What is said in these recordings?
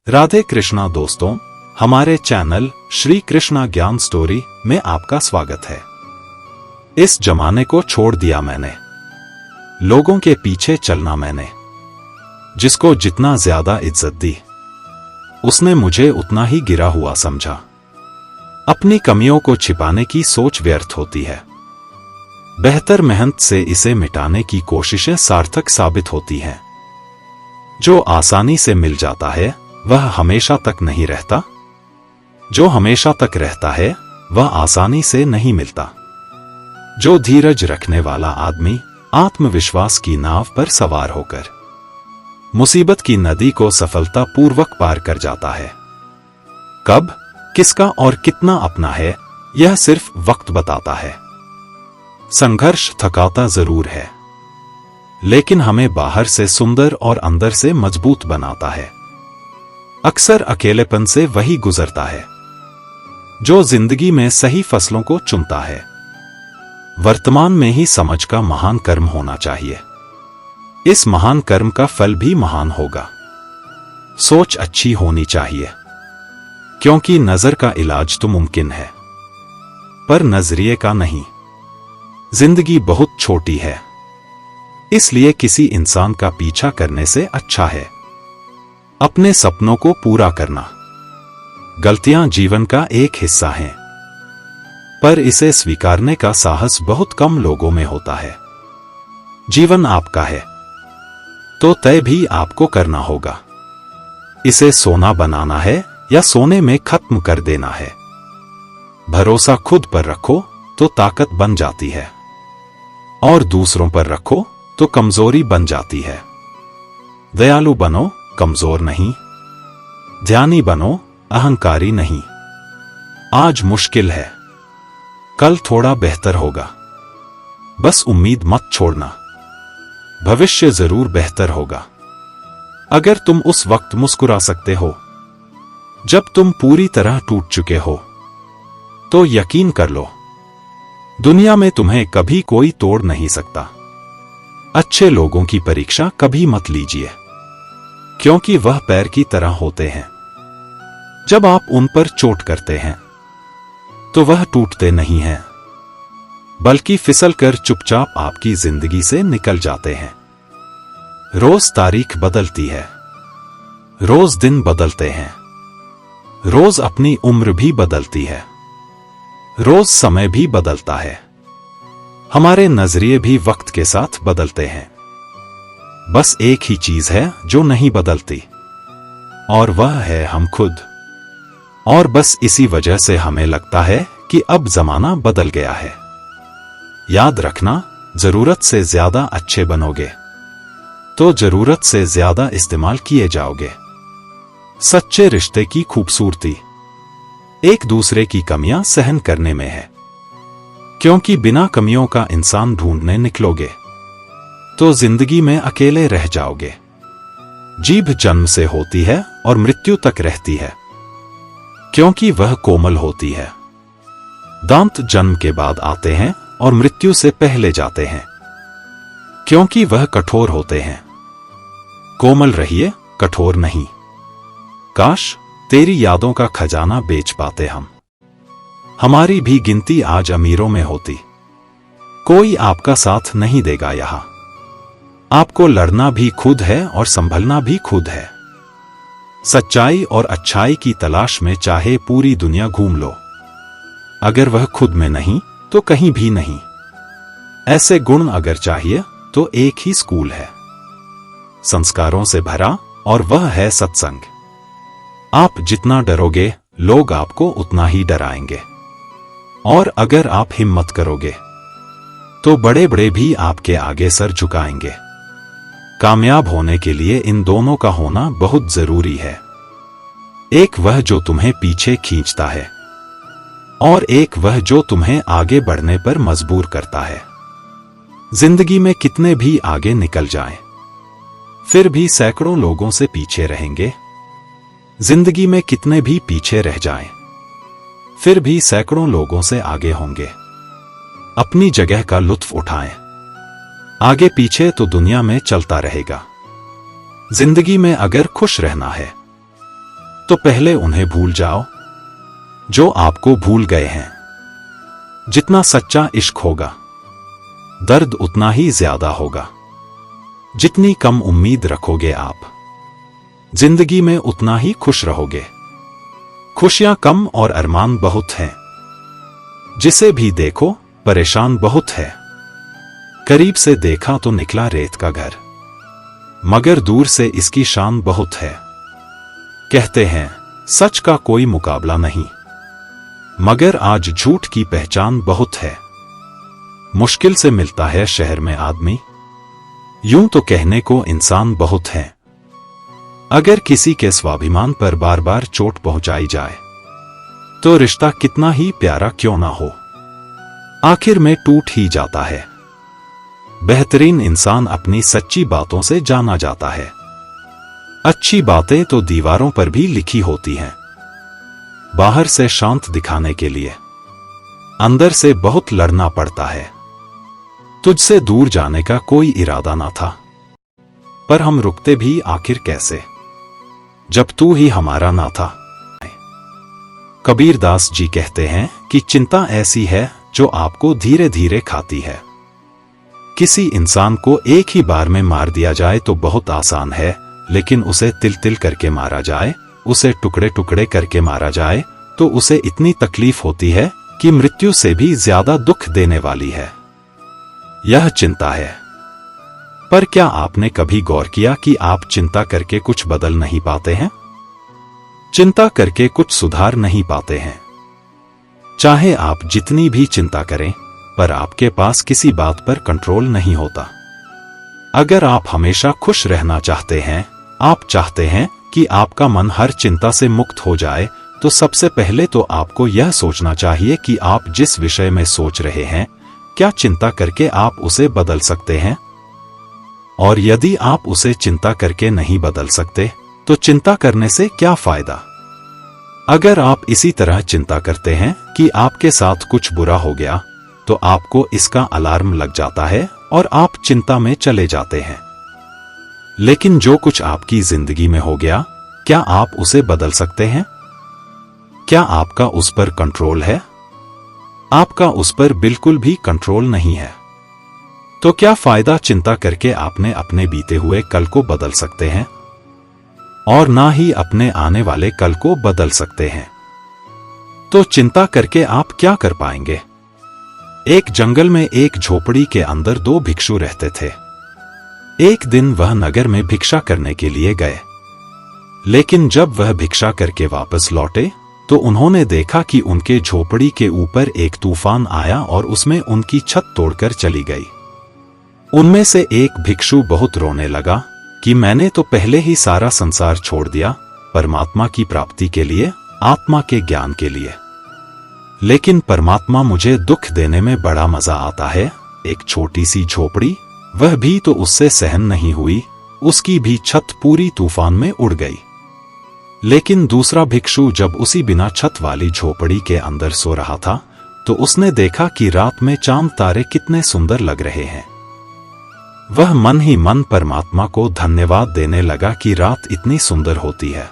राधे कृष्णा दोस्तों, हमारे चैनल श्री कृष्णा ज्ञान स्टोरी में आपका स्वागत है। इस जमाने को छोड़ दिया मैंने, लोगों के पीछे चलना मैंने। जिसको जितना ज्यादा इज्जत दी, उसने मुझे उतना ही गिरा हुआ समझा। अपनी कमियों को छिपाने की सोच व्यर्थ होती है। बेहतर मेहनत से इसे मिटाने की कोशिशें सार्थक साबित होती हैं। जो आसानी से मिल जाता है वह हमेशा तक नहीं रहता। जो हमेशा तक रहता है वह आसानी से नहीं मिलता। जो धीरज रखने वाला आदमी आत्मविश्वास की नाव पर सवार होकर मुसीबत की नदी को सफलतापूर्वक पार कर जाता है। कब, किसका और कितना अपना है, यह सिर्फ वक्त बताता है। संघर्ष थकाता जरूर है, लेकिन हमें बाहर से सुंदर और अंदर से मजबूत बनाता है। अक्सर अकेलेपन से वही गुजरता है जो जिंदगी में सही फसलों को चुनता है। वर्तमान में ही समझ का महान कर्म होना चाहिए। इस महान कर्म का फल भी महान होगा। सोच अच्छी होनी चाहिए, क्योंकि नजर का इलाज तो मुमकिन है, पर नजरिए का नहीं। जिंदगी बहुत छोटी है, इसलिए किसी इंसान का पीछा करने से अच्छा है अपने सपनों को पूरा करना। गलतियां जीवन का एक हिस्सा हैं, पर इसे स्वीकारने का साहस बहुत कम लोगों में होता है। जीवन आपका है तो तय भी आपको करना होगा। इसे सोना बनाना है या सोने में खत्म कर देना है। भरोसा खुद पर रखो तो ताकत बन जाती है, और दूसरों पर रखो तो कमजोरी बन जाती है। दयालु बनो, कमजोर नहीं। ध्यानी बनो, अहंकारी नहीं। आज मुश्किल है, कल थोड़ा बेहतर होगा। बस उम्मीद मत छोड़ना, भविष्य जरूर बेहतर होगा। अगर तुम उस वक्त मुस्कुरा सकते हो जब तुम पूरी तरह टूट चुके हो, तो यकीन कर लो दुनिया में तुम्हें कभी कोई तोड़ नहीं सकता। अच्छे लोगों की परीक्षा कभी मत लीजिए, क्योंकि वह पैर की तरह होते हैं। जब आप उन पर चोट करते हैं तो वह टूटते नहीं हैं, बल्कि फिसलकर चुपचाप आपकी जिंदगी से निकल जाते हैं। रोज तारीख बदलती है, रोज दिन बदलते हैं, रोज अपनी उम्र भी बदलती है, रोज समय भी बदलता है। हमारे नजरिए भी वक्त के साथ बदलते हैं। बस एक ही चीज है जो नहीं बदलती, और वह है हम खुद। और बस इसी वजह से हमें लगता है कि अब जमाना बदल गया है। याद रखना, जरूरत से ज्यादा अच्छे बनोगे तो जरूरत से ज्यादा इस्तेमाल किए जाओगे। सच्चे रिश्ते की खूबसूरती एक दूसरे की कमियां सहन करने में है, क्योंकि बिना कमियों का इंसान ढूंढने निकलोगे तो जिंदगी में अकेले रह जाओगे। जीभ जन्म से होती है और मृत्यु तक रहती है, क्योंकि वह कोमल होती है। दांत जन्म के बाद आते हैं और मृत्यु से पहले जाते हैं, क्योंकि वह कठोर होते हैं। कोमल रहिए, कठोर नहीं। काश तेरी यादों का खजाना बेच पाते हम। हमारी भी गिनती आज अमीरों में होती। कोई आपका साथ नहीं देगा यहां। आपको लड़ना भी खुद है और संभलना भी खुद है। सच्चाई और अच्छाई की तलाश में चाहे पूरी दुनिया घूम लो, अगर वह खुद में नहीं तो कहीं भी नहीं। ऐसे गुण अगर चाहिए तो एक ही स्कूल है, संस्कारों से भरा, और वह है सत्संग। आप जितना डरोगे लोग आपको उतना ही डराएंगे, और अगर आप हिम्मत करोगे तो बड़े बड़े भी आपके आगे सर झुकाएंगे। कामयाब होने के लिए इन दोनों का होना बहुत जरूरी है। एक वह जो तुम्हें पीछे खींचता है, और एक वह जो तुम्हें आगे बढ़ने पर मजबूर करता है। जिंदगी में कितने भी आगे निकल जाएं, फिर भी सैकड़ों लोगों से पीछे रहेंगे। जिंदगी में कितने भी पीछे रह जाएं, फिर भी सैकड़ों लोगों से आगे होंगे। अपनी जगह का लुत्फ उठाएं। आगे पीछे तो दुनिया में चलता रहेगा। जिंदगी में अगर खुश रहना है तो पहले उन्हें भूल जाओ जो आपको भूल गए हैं। जितना सच्चा इश्क होगा, दर्द उतना ही ज्यादा होगा। जितनी कम उम्मीद रखोगे आप, जिंदगी में उतना ही खुश रहोगे। खुशियां कम और अरमान बहुत हैं। जिसे भी देखो परेशान बहुत है। करीब से देखा तो निकला रेत का घर, मगर दूर से इसकी शान बहुत है। कहते हैं सच का कोई मुकाबला नहीं, मगर आज झूठ की पहचान बहुत है। मुश्किल से मिलता है शहर में आदमी, यूं तो कहने को इंसान बहुत है। अगर किसी के स्वाभिमान पर बार बार चोट पहुंचाई जाए, तो रिश्ता कितना ही प्यारा क्यों ना हो, आखिर में टूट ही जाता है। बेहतरीन इंसान अपनी सच्ची बातों से जाना जाता है। अच्छी बातें तो दीवारों पर भी लिखी होती हैं। बाहर से शांत दिखाने के लिए अंदर से बहुत लड़ना पड़ता है। तुझसे दूर जाने का कोई इरादा ना था, पर हम रुकते भी आखिर कैसे, जब तू ही हमारा ना था। कबीरदास जी कहते हैं कि चिंता ऐसी है जो आपको धीरे धीरे खाती है। किसी इंसान को एक ही बार में मार दिया जाए तो बहुत आसान है, लेकिन उसे तिल तिल करके मारा जाए, उसे टुकड़े टुकड़े करके मारा जाए, तो उसे इतनी तकलीफ होती है कि मृत्यु से भी ज्यादा दुख देने वाली है। यह चिंता है। पर क्या आपने कभी गौर किया कि आप चिंता करके कुछ बदल नहीं पाते हैं? चिंता करके कुछ सुधार नहीं पाते हैं। चाहे आप जितनी भी चिंता करें, पर आपके पास किसी बात पर कंट्रोल नहीं होता। अगर आप हमेशा खुश रहना चाहते हैं, आप चाहते हैं कि आपका मन हर चिंता से मुक्त हो जाए, तो सबसे पहले तो आपको यह सोचना चाहिए कि आप जिस विषय में सोच रहे हैं, क्या चिंता करके आप उसे बदल सकते हैं? और यदि आप उसे चिंता करके नहीं बदल सकते, तो चिंता करने से क्या फायदा? अगर आप इसी तरह चिंता करते हैं कि आपके साथ कुछ बुरा हो गया, तो आपको इसका अलार्म लग जाता है और आप चिंता में चले जाते हैं। लेकिन जो कुछ आपकी जिंदगी में हो गया, क्या आप उसे बदल सकते हैं? क्या आपका उस पर कंट्रोल है? आपका उस पर बिल्कुल भी कंट्रोल नहीं है। तो क्या फायदा चिंता करके आपने अपने बीते हुए कल को बदल सकते हैं, और ना ही अपने आने वाले कल को बदल सकते हैं। तो चिंता करके आप क्या कर पाएंगे? एक जंगल में एक झोपड़ी के अंदर दो भिक्षु रहते थे। एक दिन वह नगर में भिक्षा करने के लिए गए, लेकिन जब वह भिक्षा करके वापस लौटे, तो उन्होंने देखा कि उनके झोपड़ी के ऊपर एक तूफान आया और उसमें उनकी छत तोड़कर चली गई। उनमें से एक भिक्षु बहुत रोने लगा कि मैंने तो पहले ही सारा संसार छोड़ दिया, परमात्मा की प्राप्ति के लिए, आत्मा के ज्ञान के लिए। लेकिन परमात्मा मुझे दुख देने में बड़ा मजा आता है। एक छोटी सी झोपड़ी, वह भी तो उससे सहन नहीं हुई, उसकी भी छत पूरी तूफान में उड़ गई। लेकिन दूसरा भिक्षु जब उसी बिना छत वाली झोपड़ी के अंदर सो रहा था, तो उसने देखा कि रात में चांद तारे कितने सुंदर लग रहे हैं। वह मन ही मन परमात्मा को धन्यवाद देने लगा कि रात इतनी सुंदर होती है,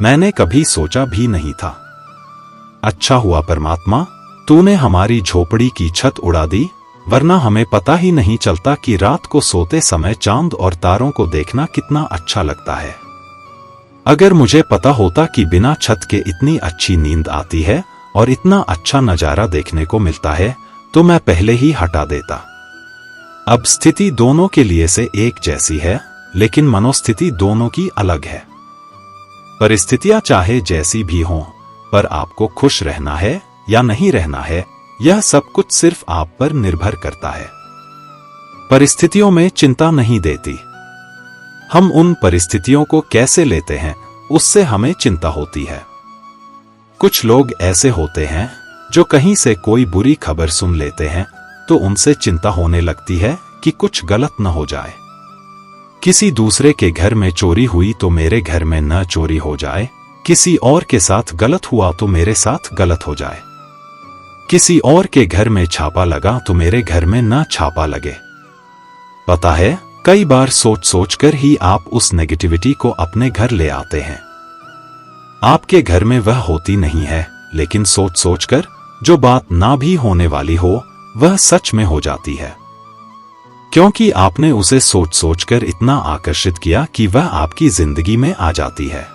मैंने कभी सोचा भी नहीं था। अच्छा हुआ परमात्मा, तूने हमारी झोपड़ी की छत उड़ा दी, वरना हमें पता ही नहीं चलता कि रात को सोते समय चांद और तारों को देखना कितना अच्छा लगता है। अगर मुझे पता होता कि बिना छत के इतनी अच्छी नींद आती है और इतना अच्छा नजारा देखने को मिलता है, तो मैं पहले ही हटा देता। अब स्थिति दोनों के लिए से एक जैसी है, लेकिन मनोस्थिति दोनों की अलग है। परिस्थितियां चाहे जैसी भी हों, पर आपको खुश रहना है या नहीं रहना है, यह सब कुछ सिर्फ आप पर निर्भर करता है। परिस्थितियों में चिंता नहीं देती। हम उन परिस्थितियों को कैसे लेते हैं, उससे हमें चिंता होती है। कुछ लोग ऐसे होते हैं जो कहीं से कोई बुरी खबर सुन लेते हैं, तो उनसे चिंता होने लगती है कि कुछ गलत न हो जाए। किसी दूसरे के घर में चोरी हुई तो मेरे घर में न चोरी हो जाए, किसी और के साथ गलत हुआ तो मेरे साथ गलत हो जाए, किसी और के घर में छापा लगा तो मेरे घर में न छापा लगे। पता है, कई बार सोच सोच कर ही आप उस नेगेटिविटी को अपने घर ले आते हैं। आपके घर में वह होती नहीं है, लेकिन सोच सोचकर जो बात ना भी होने वाली हो वह सच में हो जाती है, क्योंकि आपने उसे सोच सोचकर इतना आकर्षित किया कि वह आपकी जिंदगी में आ जाती है।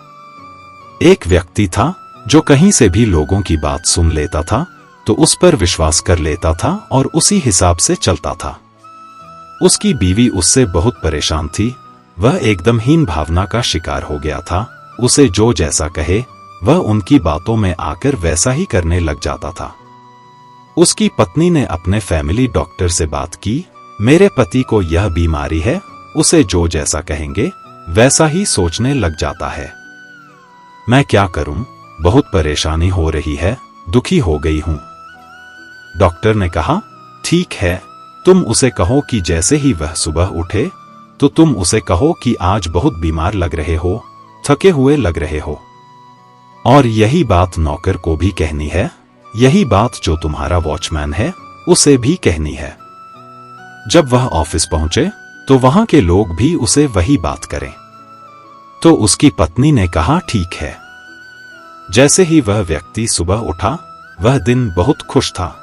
एक व्यक्ति था जो कहीं से भी लोगों की बात सुन लेता था तो उस पर विश्वास कर लेता था और उसी हिसाब से चलता था। उसकी बीवी उससे बहुत परेशान थी, वह एकदम हीन भावना का शिकार हो गया था। उसे जो जैसा कहे वह उनकी बातों में आकर वैसा ही करने लग जाता था। उसकी पत्नी ने अपने फैमिली डॉक्टर से बात की, मेरे पति को यह बीमारी है, उसे जो जैसा कहेंगे वैसा ही सोचने लग जाता है। मैं क्या करूं? बहुत परेशानी हो रही है, दुखी हो गई हूं। डॉक्टर ने कहा, ठीक है, तुम उसे कहो कि जैसे ही वह सुबह उठे तो तुम उसे कहो कि आज बहुत बीमार लग रहे हो, थके हुए लग रहे हो। और यही बात नौकर को भी कहनी है, यही बात जो तुम्हारा वॉचमैन है उसे भी कहनी है। जब वह ऑफिस पहुंचे तो वहां के लोग भी उसे वही बात करें। तो उसकी पत्नी ने कहा, ठीक है। जैसे ही वह व्यक्ति सुबह उठा वह दिन बहुत खुश था,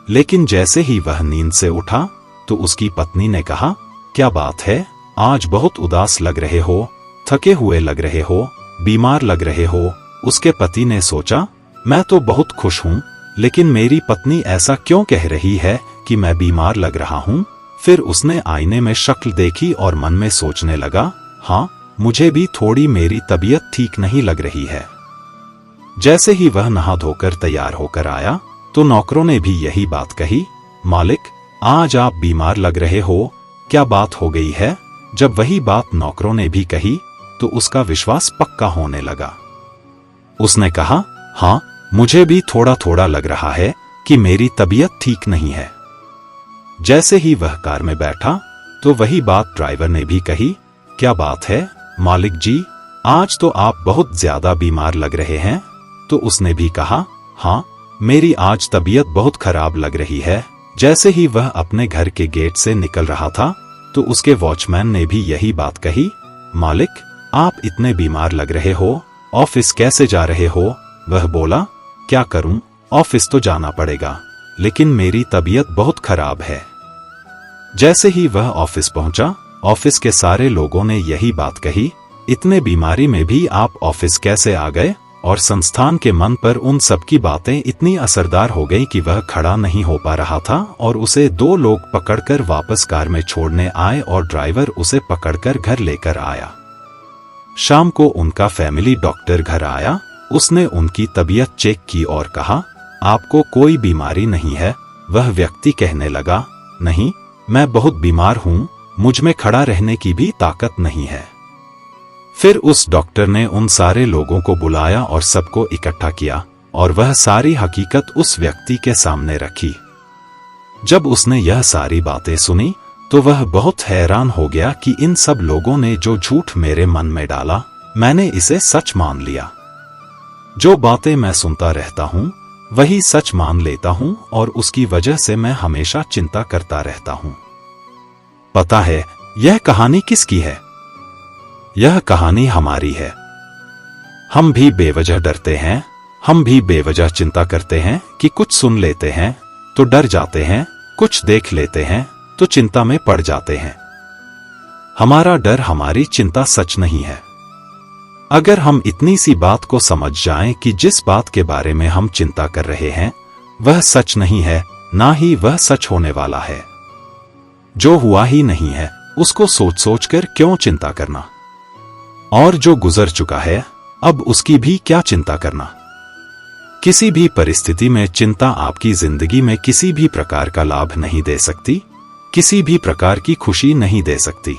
लेकिन जैसे ही वह नींद से उठा तो उसकी पत्नी ने कहा, क्या बात है, आज बहुत उदास लग रहे हो, थके हुए लग रहे हो, बीमार लग रहे हो। उसके पति ने सोचा, मैं तो बहुत खुश हूं, लेकिन मेरी पत्नी ऐसा क्यों कह रही है कि मैं बीमार लग रहा हूं? फिर उसने आईने में शक्ल देखी और मन में सोचने लगा, हाँ, मुझे भी थोड़ी मेरी तबीयत ठीक नहीं लग रही है। जैसे ही वह नहा धोकर तैयार होकर आया तो नौकरों ने भी यही बात कही, मालिक, आज आप बीमार लग रहे हो, क्या बात हो गई है? जब वही बात नौकरों ने भी कही तो उसका विश्वास पक्का होने लगा। उसने कहा, हाँ, मुझे भी थोड़ा थोड़ा लग रहा है कि मेरी तबीयत ठीक नहीं है। जैसे ही वह कार में बैठा तो वही बात ड्राइवर ने भी कही, क्या बात है मालिक जी, आज तो आप बहुत ज्यादा बीमार लग रहे हैं। तो उसने भी कहा, हाँ, मेरी आज तबीयत बहुत खराब लग रही है। जैसे ही वह अपने घर के गेट से निकल रहा था तो उसके वॉचमैन ने भी यही बात कही, मालिक, आप इतने बीमार लग रहे हो, ऑफिस कैसे जा रहे हो? वह बोला, क्या करूं, ऑफिस तो जाना पड़ेगा, लेकिन मेरी तबीयत बहुत खराब है। जैसे ही वह ऑफिस पहुंचा, ऑफिस के सारे लोगों ने यही बात कही, इतने बीमारी में भी आप ऑफिस कैसे आ गए? और संस्थान के मन पर उन सबकी बातें इतनी असरदार हो गई कि वह खड़ा नहीं हो पा रहा था और उसे 2 लोग पकड़कर वापस कार में छोड़ने आए और ड्राइवर उसे पकड़कर घर लेकर आया। शाम को उनका फैमिली डॉक्टर घर आया, उसने उनकी तबीयत चेक की और कहा, आपको कोई बीमारी नहीं है। वह व्यक्ति कहने लगा, नहीं, मैं बहुत बीमार हूं, मुझ में खड़ा रहने की भी ताकत नहीं है। फिर उस डॉक्टर ने उन सारे लोगों को बुलाया और सबको इकट्ठा किया और वह सारी हकीकत उस व्यक्ति के सामने रखी। जब उसने यह सारी बातें सुनी तो वह बहुत हैरान हो गया कि इन सब लोगों ने जो झूठ मेरे मन में डाला, मैंने इसे सच मान लिया। जो बातें मैं सुनता रहता हूं वही सच मान लेता हूं और उसकी वजह से मैं हमेशा चिंता करता रहता हूं। पता है यह कहानी किसकी है? यह कहानी हमारी है। हम भी बेवजह डरते हैं, हम भी बेवजह चिंता करते हैं कि कुछ सुन लेते हैं तो डर जाते हैं, कुछ देख लेते हैं तो चिंता में पड़ जाते हैं। हमारा डर, हमारी चिंता सच नहीं है। अगर हम इतनी सी बात को समझ जाएं कि जिस बात के बारे में हम चिंता कर रहे हैं वह सच नहीं है, ना ही वह सच होने वाला है। जो हुआ ही नहीं है उसको सोच सोच कर क्यों चिंता करना, और जो गुजर चुका है अब उसकी भी क्या चिंता करना। किसी भी परिस्थिति में चिंता आपकी जिंदगी में किसी भी प्रकार का लाभ नहीं दे सकती, किसी भी प्रकार की खुशी नहीं दे सकती।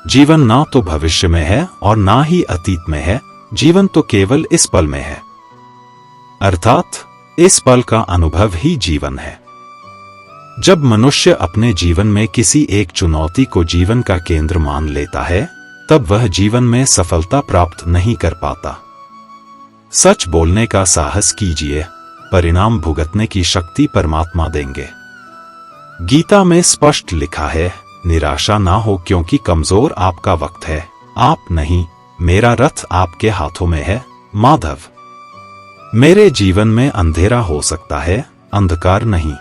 जीवन ना तो भविष्य में है और ना ही अतीत में है, जीवन तो केवल इस पल में है, अर्थात इस पल का अनुभव ही जीवन है। जब मनुष्य अपने जीवन में किसी एक चुनौती को जीवन का केंद्र मान लेता है तब वह जीवन में सफलता प्राप्त नहीं कर पाता। सच बोलने का साहस कीजिए, परिणाम भुगतने की शक्ति परमात्मा देंगे। गीता में स्पष्ट लिखा है, निराशा ना हो क्योंकि कमजोर आपका वक्त है, आप नहीं, मेरा रथ आपके हाथों में है, माधव। मेरे जीवन में अंधेरा हो सकता है, अंधकार नहीं।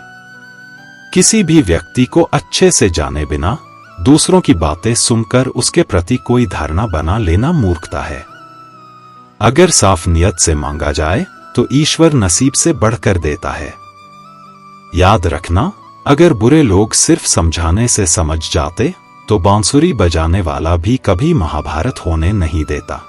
किसी भी व्यक्ति को अच्छे से जाने बिना दूसरों की बातें सुनकर उसके प्रति कोई धारणा बना लेना मूर्खता है। अगर साफ नियत से मांगा जाए तो ईश्वर नसीब से बढ़कर देता है। याद रखना, अगर बुरे लोग सिर्फ समझाने से समझ जाते तो बांसुरी बजाने वाला भी कभी महाभारत होने नहीं देता।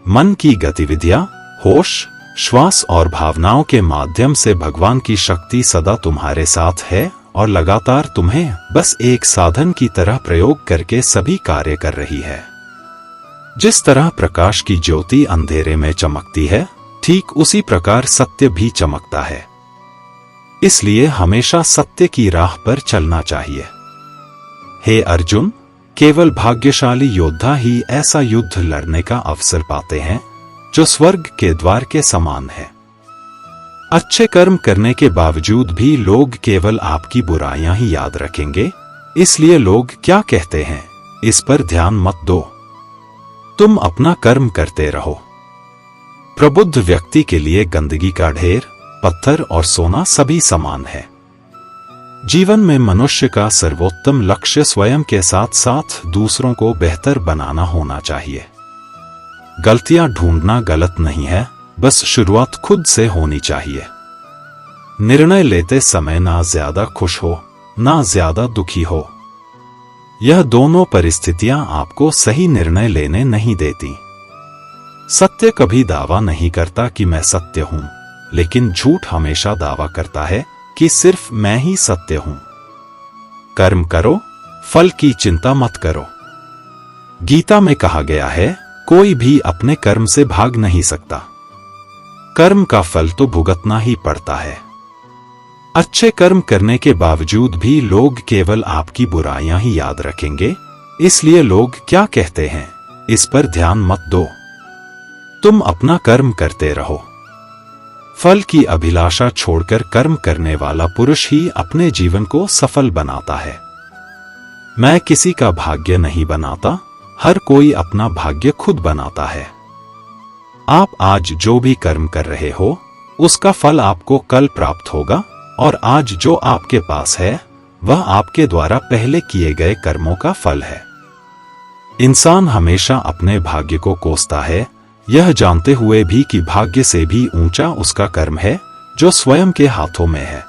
मन की गतिविधियां, होश, श्वास और भावनाओं के माध्यम से भगवान की शक्ति सदा तुम्हारे साथ है और लगातार तुम्हें बस एक साधन की तरह प्रयोग करके सभी कार्य कर रही है। जिस तरह प्रकाश की ज्योति अंधेरे में चमकती है, ठीक उसी प्रकार सत्य भी चमकता है। इसलिए हमेशा सत्य की राह पर चलना चाहिए। हे अर्जुन, केवल भाग्यशाली योद्धा ही ऐसा युद्ध लड़ने का अवसर पाते हैं जो स्वर्ग के द्वार के समान है। अच्छे कर्म करने के बावजूद भी लोग केवल आपकी बुराइयां ही याद रखेंगे, इसलिए लोग क्या कहते हैं इस पर ध्यान मत दो। तुम अपना कर्म करते रहो। प्रबुद्ध व्यक्ति के लिए गंदगी का ढेर, पत्थर और सोना सभी समान है। जीवन में मनुष्य का सर्वोत्तम लक्ष्य स्वयं के साथ साथ दूसरों को बेहतर बनाना होना चाहिए। गलतियां ढूंढना गलत नहीं है, बस शुरुआत खुद से होनी चाहिए। निर्णय लेते समय ना ज्यादा खुश हो, ना ज्यादा दुखी हो। यह दोनों परिस्थितियां आपको सही निर्णय लेने नहीं देती। सत्य कभी दावा नहीं करता कि मैं सत्य हूं, लेकिन झूठ हमेशा दावा करता है कि सिर्फ मैं ही सत्य हूं। कर्म करो, फल की चिंता मत करो। गीता में कहा गया है, कोई भी अपने कर्म से भाग नहीं सकता। कर्म का फल तो भुगतना ही पड़ता है। अच्छे कर्म करने के बावजूद भी लोग केवल आपकी बुराइयां ही याद रखेंगे, इसलिए लोग क्या कहते हैं इस पर ध्यान मत दो। तुम अपना कर्म करते रहो। फल की अभिलाषा छोड़कर कर्म करने वाला पुरुष ही अपने जीवन को सफल बनाता है। मैं किसी का भाग्य नहीं बनाता, हर कोई अपना भाग्य खुद बनाता है। आप आज जो भी कर्म कर रहे हो, उसका फल आपको कल प्राप्त होगा, और आज जो आपके पास है वह आपके द्वारा पहले किए गए कर्मों का फल है। इंसान हमेशा अपने भाग्य को कोसता है, यह जानते हुए भी कि भाग्य से भी ऊंचा उसका कर्म है जो स्वयं के हाथों में है।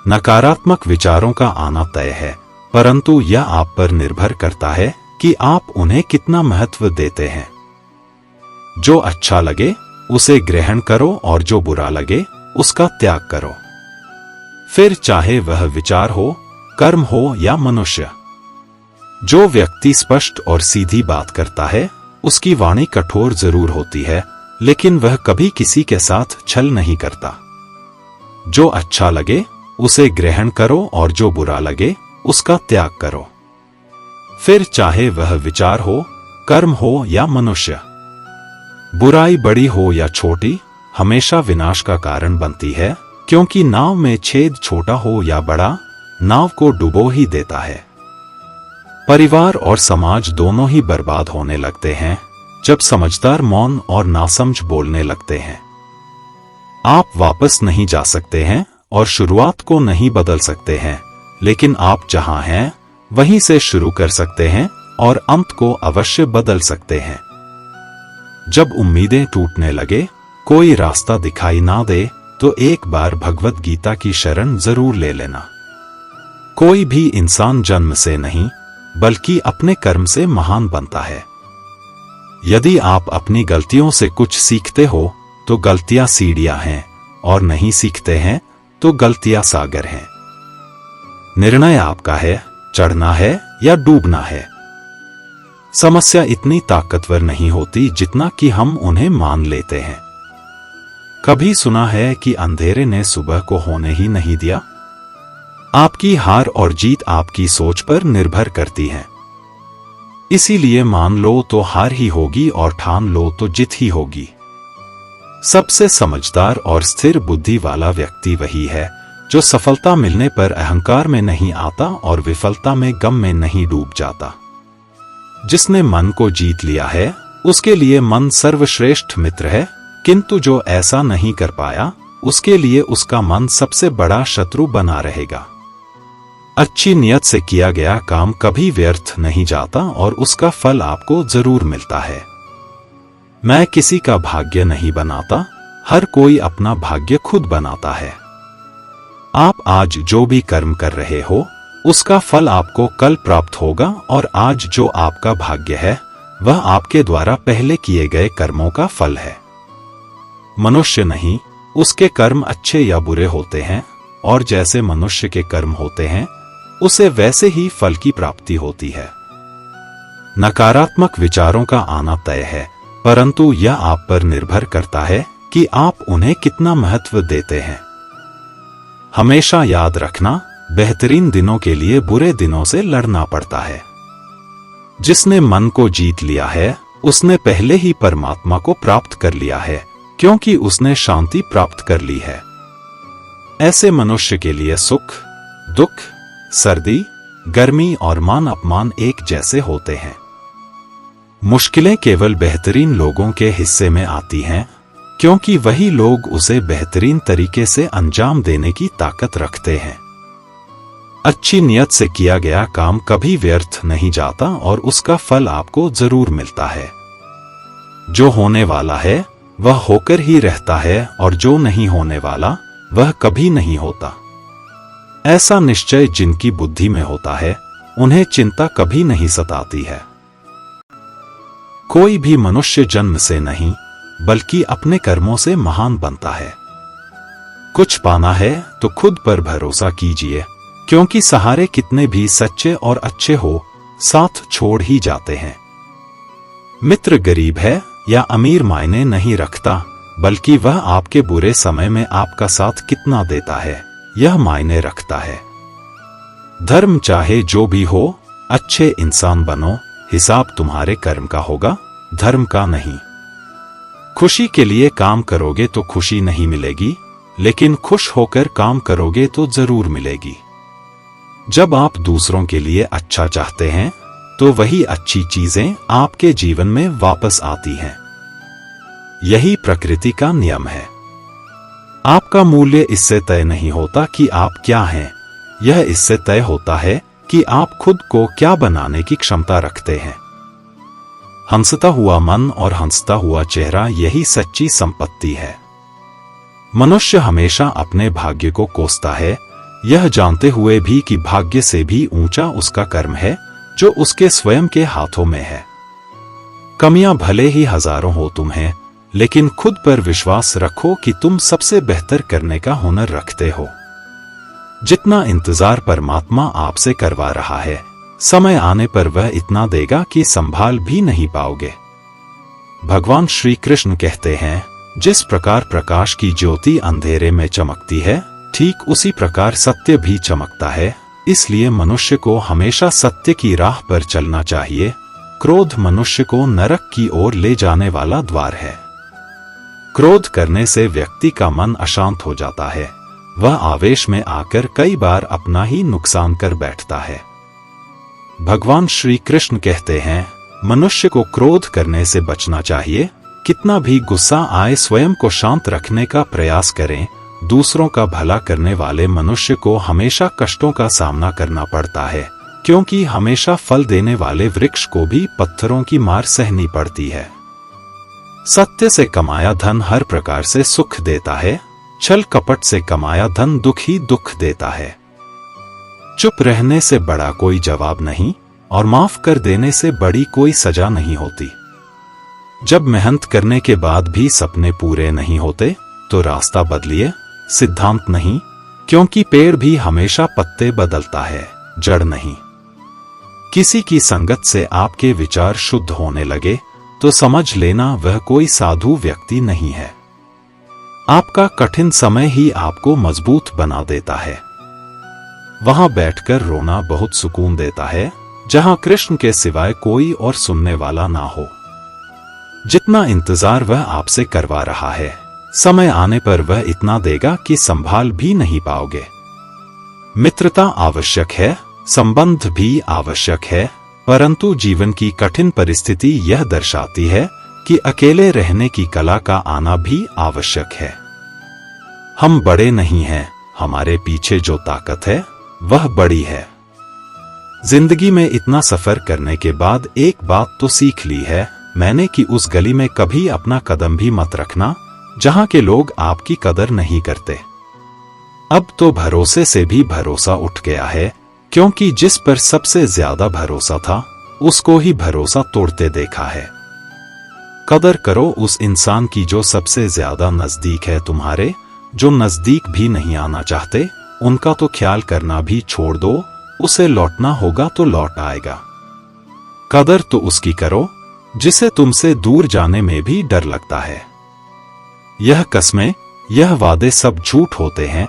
नकारात्मक विचारों का आना तय है, परंतु यह आप पर निर्भर करता है कि आप उन्हें कितना महत्व देते हैं। जो अच्छा लगे उसे ग्रहण करो और जो बुरा लगे उसका त्याग करो। फिर चाहे वह विचार हो, कर्म हो या मनुष्य। जो व्यक्ति स्पष्ट और सीधी बात करता है, उसकी वाणी कठोर जरूर होती है, लेकिन वह कभी किसी के साथ छल नहीं करता। जो अच्छा लगे उसे ग्रहण करो और जो बुरा लगे उसका त्याग करो। फिर चाहे वह विचार हो, कर्म हो या मनुष्य। बुराई बड़ी हो या छोटी, हमेशा विनाश का कारण बनती है, क्योंकि नाव में छेद छोटा हो या बड़ा, नाव को डुबो ही देता है। परिवार और समाज दोनों ही बर्बाद होने लगते हैं जब समझदार मौन और नासमझ बोलने लगते हैं। आप वापस नहीं जा सकते हैं और शुरुआत को नहीं बदल सकते हैं, लेकिन आप जहां हैं वहीं से शुरू कर सकते हैं और अंत को अवश्य बदल सकते हैं। जब उम्मीदें टूटने लगे, कोई रास्ता दिखाई ना दे, तो एक बार भगवत गीता की शरण जरूर ले लेना। कोई भी इंसान जन्म से नहीं बल्कि अपने कर्म से महान बनता है। यदि आप अपनी गलतियों से कुछ सीखते हो तो गलतियां सीढ़ियां हैं, और नहीं सीखते हैं तो गलतियां सागर हैं। निर्णय आपका है, चढ़ना है या डूबना है। समस्या इतनी ताकतवर नहीं होती जितना कि हम उन्हें मान लेते हैं। कभी सुना है कि अंधेरे ने सुबह को होने ही नहीं दिया? आपकी हार और जीत आपकी सोच पर निर्भर करती है। इसीलिए मान लो तो हार ही होगी और ठान लो तो जीत ही होगी। सबसे समझदार और स्थिर बुद्धि वाला व्यक्ति वही है जो सफलता मिलने पर अहंकार में नहीं आता और विफलता में गम में नहीं डूब जाता। जिसने मन को जीत लिया है उसके लिए मन सर्वश्रेष्ठ मित्र है, किंतु जो ऐसा नहीं कर पाया उसके लिए उसका मन सबसे बड़ा शत्रु बना रहेगा। अच्छी नियत से किया गया काम कभी व्यर्थ नहीं जाता और उसका फल आपको जरूर मिलता है। मैं किसी का भाग्य नहीं बनाता, हर कोई अपना भाग्य खुद बनाता है। आप आज जो भी कर्म कर रहे हो उसका फल आपको कल प्राप्त होगा और आज जो आपका भाग्य है वह आपके द्वारा पहले किए गए कर्मों का फल है। मनुष्य नहीं, उसके कर्म अच्छे या बुरे होते हैं और जैसे मनुष्य के कर्म होते हैं उसे वैसे ही फल की प्राप्ति होती है। नकारात्मक विचारों का आना तय है, परंतु यह आप पर निर्भर करता है कि आप उन्हें कितना महत्व देते हैं। हमेशा याद रखना, बेहतरीन दिनों के लिए बुरे दिनों से लड़ना पड़ता है। जिसने मन को जीत लिया है उसने पहले ही परमात्मा को प्राप्त कर लिया है, क्योंकि उसने शांति प्राप्त कर ली है। ऐसे मनुष्य के लिए सुख, दुख, सर्दी, गर्मी और मान अपमान एक जैसे होते हैं। मुश्किलें केवल बेहतरीन लोगों के हिस्से में आती हैं, क्योंकि वही लोग उसे बेहतरीन तरीके से अंजाम देने की ताकत रखते हैं। अच्छी नियत से किया गया काम कभी व्यर्थ नहीं जाता और उसका फल आपको जरूर मिलता है। जो होने वाला है वह होकर ही रहता है और जो नहीं होने वाला वह कभी नहीं होता। ऐसा निश्चय जिनकी बुद्धि में होता है उन्हें चिंता कभी नहीं सताती है। कोई भी मनुष्य जन्म से नहीं बल्कि अपने कर्मों से महान बनता है। कुछ पाना है तो खुद पर भरोसा कीजिए, क्योंकि सहारे कितने भी सच्चे और अच्छे हो साथ छोड़ ही जाते हैं। मित्र गरीब है या अमीर मायने नहीं रखता, बल्कि वह आपके बुरे समय में आपका साथ कितना देता है यह मायने रखता है। धर्म चाहे जो भी हो, अच्छे इंसान बनो, हिसाब तुम्हारे कर्म का होगा, धर्म का नहीं। खुशी के लिए काम करोगे तो खुशी नहीं मिलेगी, लेकिन खुश होकर काम करोगे तो जरूर मिलेगी। जब आप दूसरों के लिए अच्छा चाहते हैं तो वही अच्छी चीजें आपके जीवन में वापस आती हैं। यही प्रकृति का नियम है। आपका मूल्य इससे तय नहीं होता कि आप क्या हैं, यह इससे तय होता है कि आप खुद को क्या बनाने की क्षमता रखते हैं। हंसता हुआ मन और हंसता हुआ चेहरा यही सच्ची संपत्ति है। मनुष्य हमेशा अपने भाग्य को कोसता है, यह जानते हुए भी कि भाग्य से भी ऊंचा उसका कर्म है जो उसके स्वयं के हाथों में है। कमियां भले ही हजारों हो तुम्हें, लेकिन खुद पर विश्वास रखो कि तुम सबसे बेहतर करने का हुनर रखते हो। जितना इंतजार परमात्मा आपसे करवा रहा है, समय आने पर वह इतना देगा कि संभाल भी नहीं पाओगे। भगवान श्री कृष्ण कहते हैं, जिस प्रकार प्रकाश की ज्योति अंधेरे में चमकती है, ठीक उसी प्रकार सत्य भी चमकता है। इसलिए मनुष्य को हमेशा सत्य की राह पर चलना चाहिए। क्रोध मनुष्य को नरक की ओर ले जाने वाला द्वार है। क्रोध करने से व्यक्ति का मन अशांत हो जाता है, वह आवेश में आकर कई बार अपना ही नुकसान कर बैठता है। भगवान श्री कृष्ण कहते हैं, मनुष्य को क्रोध करने से बचना चाहिए। कितना भी गुस्सा आए स्वयं को शांत रखने का प्रयास करें। दूसरों का भला करने वाले मनुष्य को हमेशा कष्टों का सामना करना पड़ता है, क्योंकि हमेशा फल देने वाले वृक्ष को भी पत्थरों की मार सहनी पड़ती है। सत्य से कमाया धन हर प्रकार से सुख देता है, छल कपट से कमाया धन दुख ही दुख देता है। चुप रहने से बड़ा कोई जवाब नहीं और माफ कर देने से बड़ी कोई सजा नहीं होती। जब मेहनत करने के बाद भी सपने पूरे नहीं होते तो रास्ता बदलिए, सिद्धांत नहीं, क्योंकि पेड़ भी हमेशा पत्ते बदलता है, जड़ नहीं। किसी की संगत से आपके विचार शुद्ध होने लगे तो समझ लेना वह कोई साधु व्यक्ति नहीं है। आपका कठिन समय ही आपको मजबूत बना देता है। वहां बैठकर रोना बहुत सुकून देता है, जहां कृष्ण के सिवाय कोई और सुनने वाला ना हो। जितना इंतजार वह आपसे करवा रहा है, समय आने पर वह इतना देगा कि संभाल भी नहीं पाओगे। मित्रता आवश्यक है, संबंध भी आवश्यक है, परंतु जीवन की कठिन परिस्थिति यह दर्शाती है कि अकेले रहने की कला का आना भी आवश्यक है। हम बड़े नहीं हैं, हमारे पीछे जो ताकत है वह बड़ी है। जिंदगी में इतना सफर करने के बाद एक बात तो सीख ली है मैंने कि उस गली में कभी अपना कदम भी मत रखना जहां के लोग आपकी कदर नहीं करते। अब तो भरोसे से भी भरोसा उठ गया है, क्योंकि जिस पर सबसे ज्यादा भरोसा था उसको ही भरोसा तोड़ते देखा है। कदर करो उस इंसान की जो सबसे ज्यादा नजदीक है तुम्हारे। जो नजदीक भी नहीं आना चाहते उनका तो ख्याल करना भी छोड़ दो, उसे लौटना होगा तो लौट आएगा। कदर तो उसकी करो जिसे तुमसे दूर जाने में भी डर लगता है। यह कस्में, यह वादे सब झूठ होते हैं,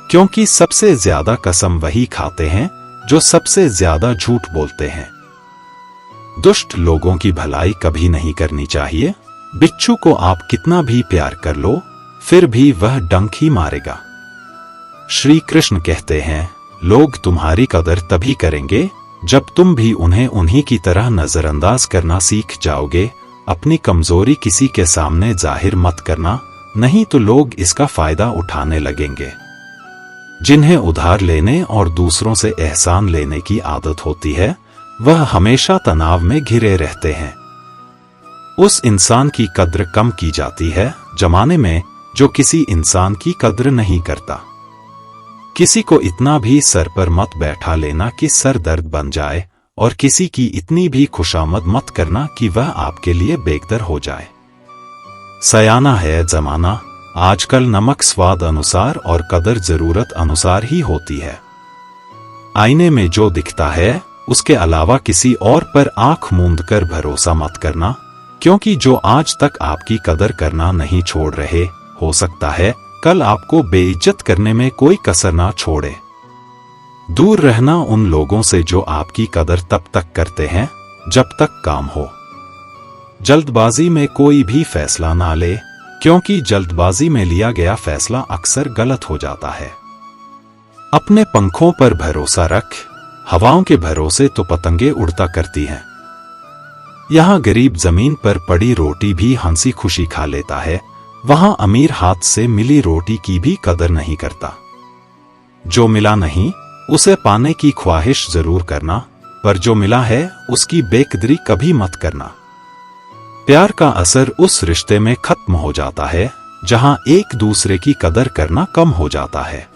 क्योंकि सबसे ज्यादा कसम वही खाते हैं जो सबसे ज्यादा झूठ बोलते हैं। दुष्ट लोगों की भलाई कभी नहीं करनी चाहिए। बिच्छू को आप कितना भी प्यार कर लो फिर भी वह डंक ही मारेगा। श्री कृष्ण कहते हैं, लोग तुम्हारी कदर तभी करेंगे जब तुम भी उन्हें उन्हीं की तरह नजरअंदाज करना सीख जाओगे। अपनी कमजोरी किसी के सामने जाहिर मत करना, नहीं तो लोग इसका फायदा उठाने लगेंगे। जिन्हें उधार लेने और दूसरों से एहसान लेने की आदत होती है वह हमेशा तनाव में घिरे रहते हैं। उस इंसान की कद्र कम की जाती है जमाने में जो किसी इंसान की कद्र नहीं करता। किसी को इतना भी सर पर मत बैठा लेना कि सर दर्द बन जाए, और किसी की इतनी भी खुशामद मत करना कि वह आपके लिए बेकदर हो जाए। सयाना है जमाना, आजकल नमक स्वाद अनुसार और कदर जरूरत अनुसार ही होती है। आईने में जो दिखता है उसके अलावा किसी और पर आंख मूंद कर भरोसा मत करना, क्योंकि जो आज तक आपकी कदर करना नहीं छोड़ रहे, हो सकता है कल आपको बेइज्जत करने में कोई कसर ना छोड़े। दूर रहना उन लोगों से जो आपकी कदर तब तक करते हैं जब तक काम हो। जल्दबाजी में कोई भी फैसला ना ले, क्योंकि जल्दबाजी में लिया गया फैसला अक्सर गलत हो जाता है। अपने पंखों पर भरोसा रख, हवाओं के भरोसे तो पतंगे उड़ता करती हैं। यहाँ गरीब जमीन पर पड़ी रोटी भी हंसी खुशी खा लेता है, वहां अमीर हाथ से मिली रोटी की भी कदर नहीं करता। जो मिला नहीं उसे पाने की ख्वाहिश जरूर करना, पर जो मिला है उसकी बेकदरी कभी मत करना। प्यार का असर उस रिश्ते में खत्म हो जाता है जहां एक दूसरे की कदर करना कम हो जाता है।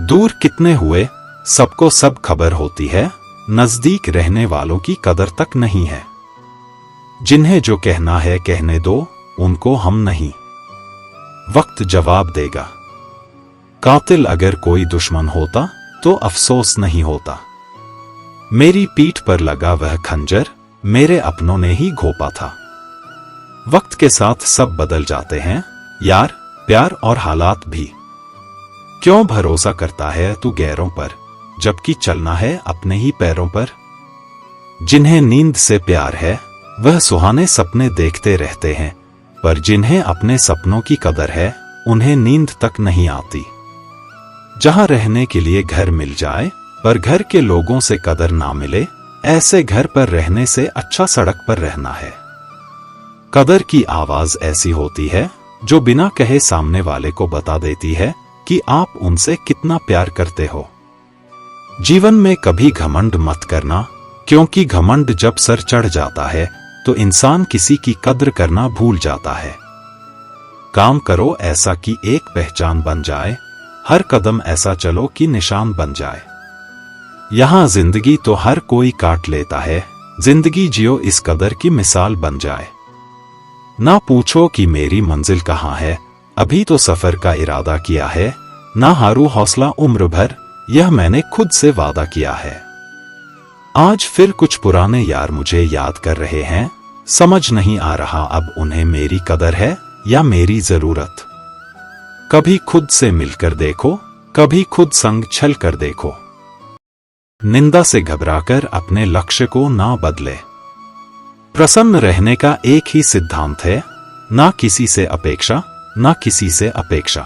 दूर कितने हुए सबको सब खबर होती है, नजदीक रहने वालों की कदर तक नहीं है। जिन्हें जो कहना है कहने दो, उनको हम नहीं। वक्त जवाब देगा। कातिल अगर कोई दुश्मन होता तो अफसोस नहीं होता। मेरी पीठ पर लगा वह खंजर मेरे अपनों ने ही घोंपा था। वक्त के साथ सब बदल जाते हैं, यार, प्यार और हालात भी। क्यों भरोसा करता है तू गैरों पर, जबकि चलना है अपने ही पैरों पर। जिन्हें नींद से प्यार है वह सुहाने सपने देखते रहते हैं, पर जिन्हें अपने सपनों की कदर है उन्हें नींद तक नहीं आती। जहां रहने के लिए घर मिल जाए पर घर के लोगों से कदर ना मिले, ऐसे घर पर रहने से अच्छा सड़क पर रहना है। कदर की आवाज ऐसी होती है जो बिना कहे सामने वाले को बता देती है कि आप उनसे कितना प्यार करते हो। जीवन में कभी घमंड मत करना, क्योंकि घमंड जब सर चढ़ जाता है तो इंसान किसी की कद्र करना भूल जाता है। काम करो ऐसा कि एक पहचान बन जाए, हर कदम ऐसा चलो कि निशान बन जाए। यहां जिंदगी तो हर कोई काट लेता है, जिंदगी जियो इस कदर की मिसाल बन जाए। ना पूछो कि मेरी मंजिल कहाँ है, अभी तो सफर का इरादा किया है। ना हारू हौसला उम्र भर, यह मैंने खुद से वादा किया है। आज फिर कुछ पुराने यार मुझे याद कर रहे हैं, समझ नहीं आ रहा अब उन्हें मेरी कदर है या मेरी जरूरत। कभी खुद से मिलकर देखो, कभी खुद संग छल कर देखो। निंदा से घबराकर अपने लक्ष्य को ना बदले। प्रसन्न रहने का एक ही सिद्धांत है, ना किसी से अपेक्षा, ना किसी से अपेक्षा।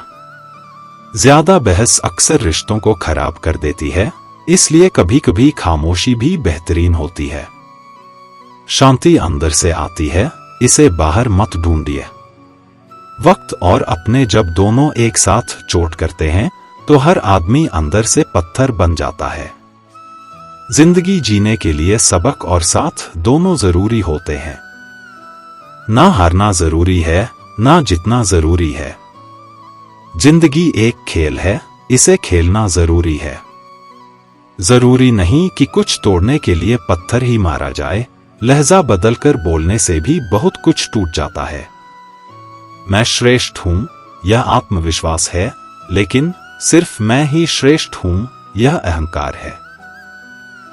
ज्यादा बहस अक्सर रिश्तों को खराब कर देती है, इसलिए कभी कभी खामोशी भी बेहतरीन होती है। शांति अंदर से आती है, इसे बाहर मत ढूंढिए। वक्त और अपने जब दोनों एक साथ चोट करते हैं तो हर आदमी अंदर से पत्थर बन जाता है। जिंदगी जीने के लिए सबक और साथ दोनों जरूरी होते हैं। ना हारना जरूरी है, ना जीतना जरूरी है। जिंदगी एक खेल है, इसे खेलना जरूरी है। जरूरी नहीं कि कुछ तोड़ने के लिए पत्थर ही मारा जाए, लहजा बदलकर बोलने से भी बहुत कुछ टूट जाता है। मैं श्रेष्ठ हूं, यह आत्मविश्वास है, लेकिन सिर्फ मैं ही श्रेष्ठ हूं, यह अहंकार है।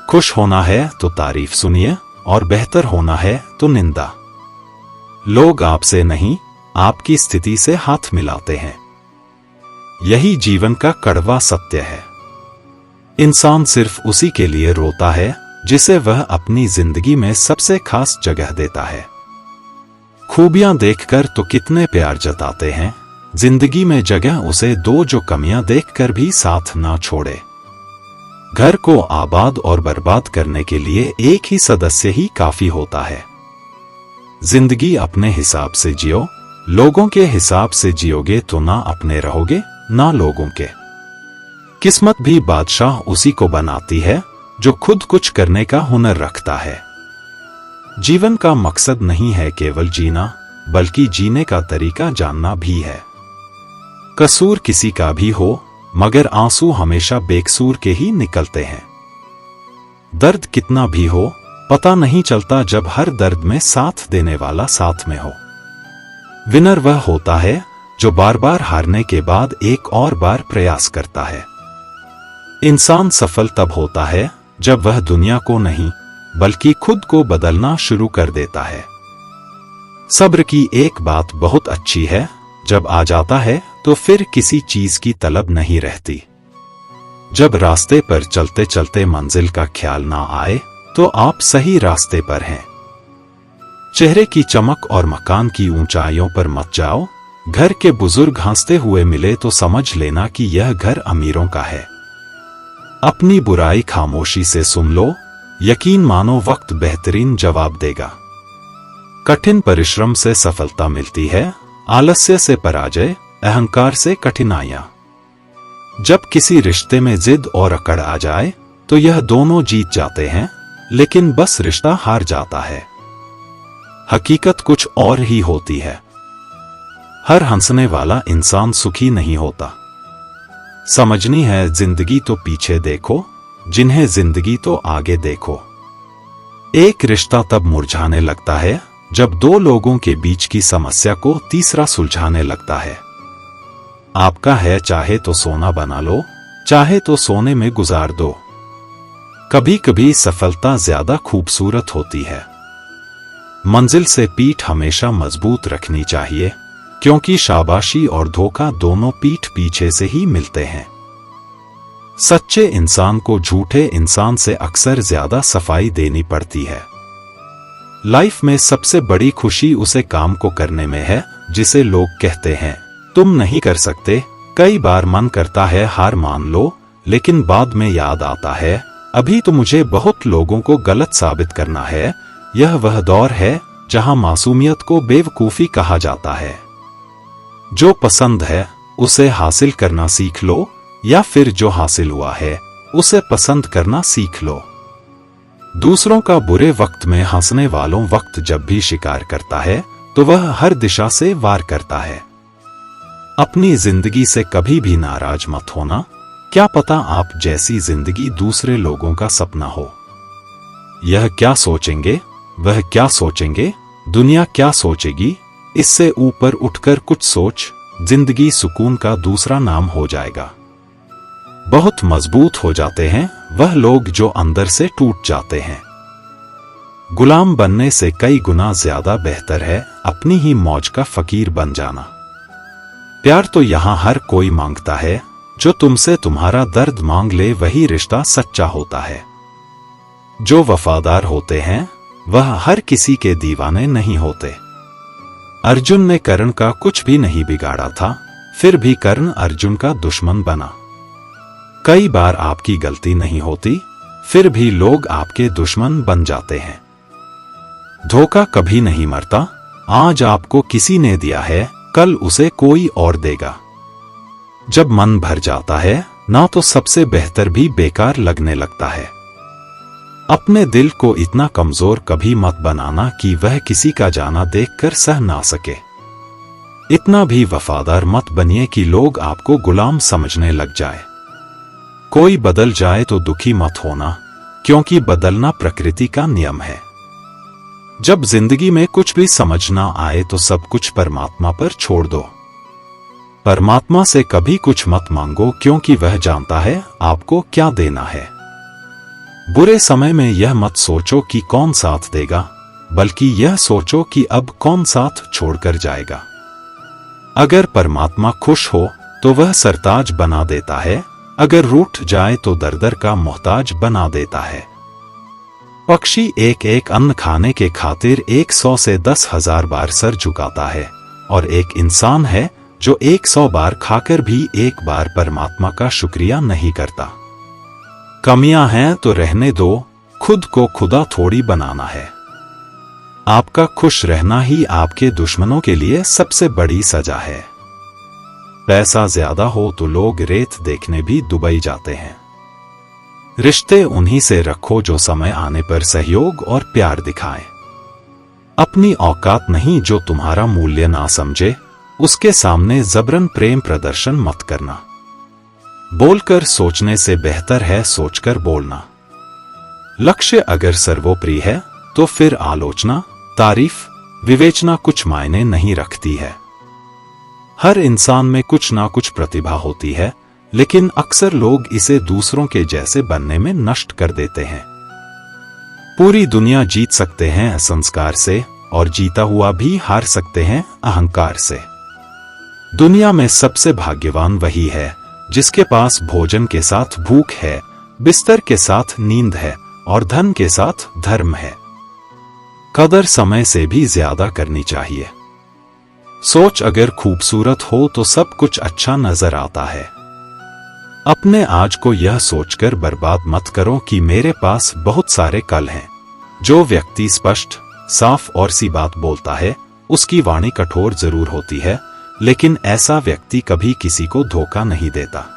खुश होना है तो तारीफ सुनिए, और बेहतर होना है तो निंदा। लोग आपसे नहीं, आपकी स्थिति से हाथ मिलाते हैं। यही जीवन का कड़वा सत्य है। इंसान सिर्फ उसी के लिए रोता है जिसे वह अपनी जिंदगी में सबसे खास जगह देता है। खूबियां देखकर तो कितने प्यार जताते हैं, जिंदगी में जगह उसे दो जो कमियां देखकर भी साथ ना छोड़े। घर को आबाद और बर्बाद करने के लिए एक ही सदस्य ही काफी होता है। जिंदगी अपने हिसाब से जियो, लोगों के हिसाब से जियोगे तो ना अपने रहोगे ना लोगों के। किस्मत भी बादशाह उसी को बनाती है जो खुद कुछ करने का हुनर रखता है। जीवन का मकसद नहीं है केवल जीना, बल्कि जीने का तरीका जानना भी है। कसूर किसी का भी हो, मगर आंसू हमेशा बेकसूर के ही निकलते हैं। दर्द कितना भी हो, पता नहीं चलता जब हर दर्द में साथ देने वाला साथ में हो। विनर वह होता है जो बार बार हारने के बाद एक और बार प्रयास करता है। इंसान सफल तब होता है जब वह दुनिया को नहीं, बल्कि खुद को बदलना शुरू कर देता है। सब्र की एक बात बहुत अच्छी है, जब आ जाता है तो फिर किसी चीज की तलब नहीं रहती। जब रास्ते पर चलते चलते मंजिल का ख्याल ना आए तो आप सही रास्ते पर हैं। चेहरे की चमक और मकान की ऊंचाइयों पर मत जाओ। घर के बुजुर्ग हंसते हुए मिले तो समझ लेना कि यह घर अमीरों का है। अपनी बुराई खामोशी से सुन लो, यकीन मानो वक्त बेहतरीन जवाब देगा। कठिन परिश्रम से सफलता मिलती है, आलस्य से पराजय, अहंकार से कठिनाइयां। जब किसी रिश्ते में जिद और अकड़ आ जाए तो यह दोनों जीत जाते हैं, लेकिन बस रिश्ता हार जाता है। हकीकत कुछ और ही होती है। हर हंसने वाला इंसान सुखी नहीं होता। समझनी है जिंदगी तो पीछे देखो, जिन्हें जिंदगी तो आगे देखो। एक रिश्ता तब मुरझाने लगता है जब दो लोगों के बीच की समस्या को तीसरा सुलझाने लगता है। आपका है चाहे तो सोना बना लो, चाहे तो सोने में गुजार दो। कभी कभी सफलता ज्यादा खूबसूरत होती है। मंजिल से पीठ हमेशा मजबूत रखनी चाहिए, क्योंकि शाबाशी और धोखा दोनों पीठ पीछे से ही मिलते हैं। सच्चे इंसान को झूठे इंसान से अक्सर ज्यादा सफाई देनी पड़ती है। लाइफ में सबसे बड़ी खुशी उसे काम को करने में है जिसे लोग कहते हैं तुम नहीं कर सकते। कई बार मन करता है हार मान लो, लेकिन बाद में याद आता है अभी तो मुझे बहुत लोगों को गलत साबित करना है। यह वह दौर है जहां मासूमियत को बेवकूफी कहा जाता है। जो पसंद है उसे हासिल करना सीख लो, या फिर जो हासिल हुआ है उसे पसंद करना सीख लो। दूसरों का बुरे वक्त में हंसने वालों वक्त जब भी शिकार करता है तो वह हर दिशा से वार करता है। अपनी जिंदगी से कभी भी नाराज मत होना, क्या पता आप जैसी जिंदगी दूसरे लोगों का सपना हो। यह क्या सोचेंगे, वह क्या सोचेंगे, दुनिया क्या सोचेगी, इससे ऊपर उठकर कुछ सोच, जिंदगी सुकून का दूसरा नाम हो जाएगा। बहुत मजबूत हो जाते हैं वह लोग जो अंदर से टूट जाते हैं। गुलाम बनने से कई गुना ज्यादा बेहतर है अपनी ही मौज का फकीर बन जाना। प्यार तो यहां हर कोई मांगता है, जो तुमसे तुम्हारा दर्द मांग ले वही रिश्ता सच्चा होता है। जो वफादार होते हैं वह हर किसी के दीवाने नहीं होते। अर्जुन ने कर्ण का कुछ भी नहीं बिगाड़ा था, फिर भी कर्ण अर्जुन का दुश्मन बना। कई बार आपकी गलती नहीं होती, फिर भी लोग आपके दुश्मन बन जाते हैं। धोखा कभी नहीं मरता। आज आपको किसी ने दिया है, कल उसे कोई और देगा। जब मन भर जाता है ना, तो सबसे बेहतर भी बेकार लगने लगता है। अपने दिल को इतना कमजोर कभी मत बनाना कि वह किसी का जाना देखकर सह ना सके। इतना भी वफादार मत बनिए कि लोग आपको गुलाम समझने लग जाए। कोई बदल जाए तो दुखी मत होना, क्योंकि बदलना प्रकृति का नियम है। जब जिंदगी में कुछ भी समझ ना आए तो सब कुछ परमात्मा पर छोड़ दो। परमात्मा से कभी कुछ मत मांगो, क्योंकि वह जानता है आपको क्या देना है। बुरे समय में यह मत सोचो कि कौन साथ देगा, बल्कि यह सोचो कि अब कौन साथ छोड़कर जाएगा। अगर परमात्मा खुश हो तो वह सरताज बना देता है, अगर रूठ जाए तो दर-दर का मोहताज बना देता है। पक्षी एक एक अन्न खाने के खातिर 100 से 10,000 बार सर झुकाता है, और एक इंसान है जो 100 बार खाकर भी एक बार परमात्मा का शुक्रिया नहीं करता। कमियां हैं तो रहने दो, खुद को खुदा थोड़ी बनाना है। आपका खुश रहना ही आपके दुश्मनों के लिए सबसे बड़ी सजा है। पैसा ज्यादा हो तो लोग रेत देखने भी दुबई जाते हैं। रिश्ते उन्हीं से रखो जो समय आने पर सहयोग और प्यार दिखाएं। अपनी औकात नहीं जो तुम्हारा मूल्य ना समझे, उसके सामने जबरन प्रेम प्रदर्शन मत करना। बोलकर सोचने से बेहतर है सोचकर बोलना। लक्ष्य अगर सर्वोपरि है तो फिर आलोचना, तारीफ, विवेचना कुछ मायने नहीं रखती है। हर इंसान में कुछ ना कुछ प्रतिभा होती है, लेकिन अक्सर लोग इसे दूसरों के जैसे बनने में नष्ट कर देते हैं। पूरी दुनिया जीत सकते हैं संस्कार से, और जीता हुआ भी हार सकते हैं अहंकार से। दुनिया में सबसे भाग्यवान वही है जिसके पास भोजन के साथ भूख है, बिस्तर के साथ नींद है, और धन के साथ धर्म है। कदर समय से भी ज्यादा करनी चाहिए। सोच अगर खूबसूरत हो तो सब कुछ अच्छा नजर आता है। अपने आज को यह सोचकर बर्बाद मत करो कि मेरे पास बहुत सारे कल हैं। जो व्यक्ति स्पष्ट, साफ और सी बात बोलता है, उसकी वाणी कठोर जरूर होती है, लेकिन ऐसा व्यक्ति कभी किसी को धोखा नहीं देता।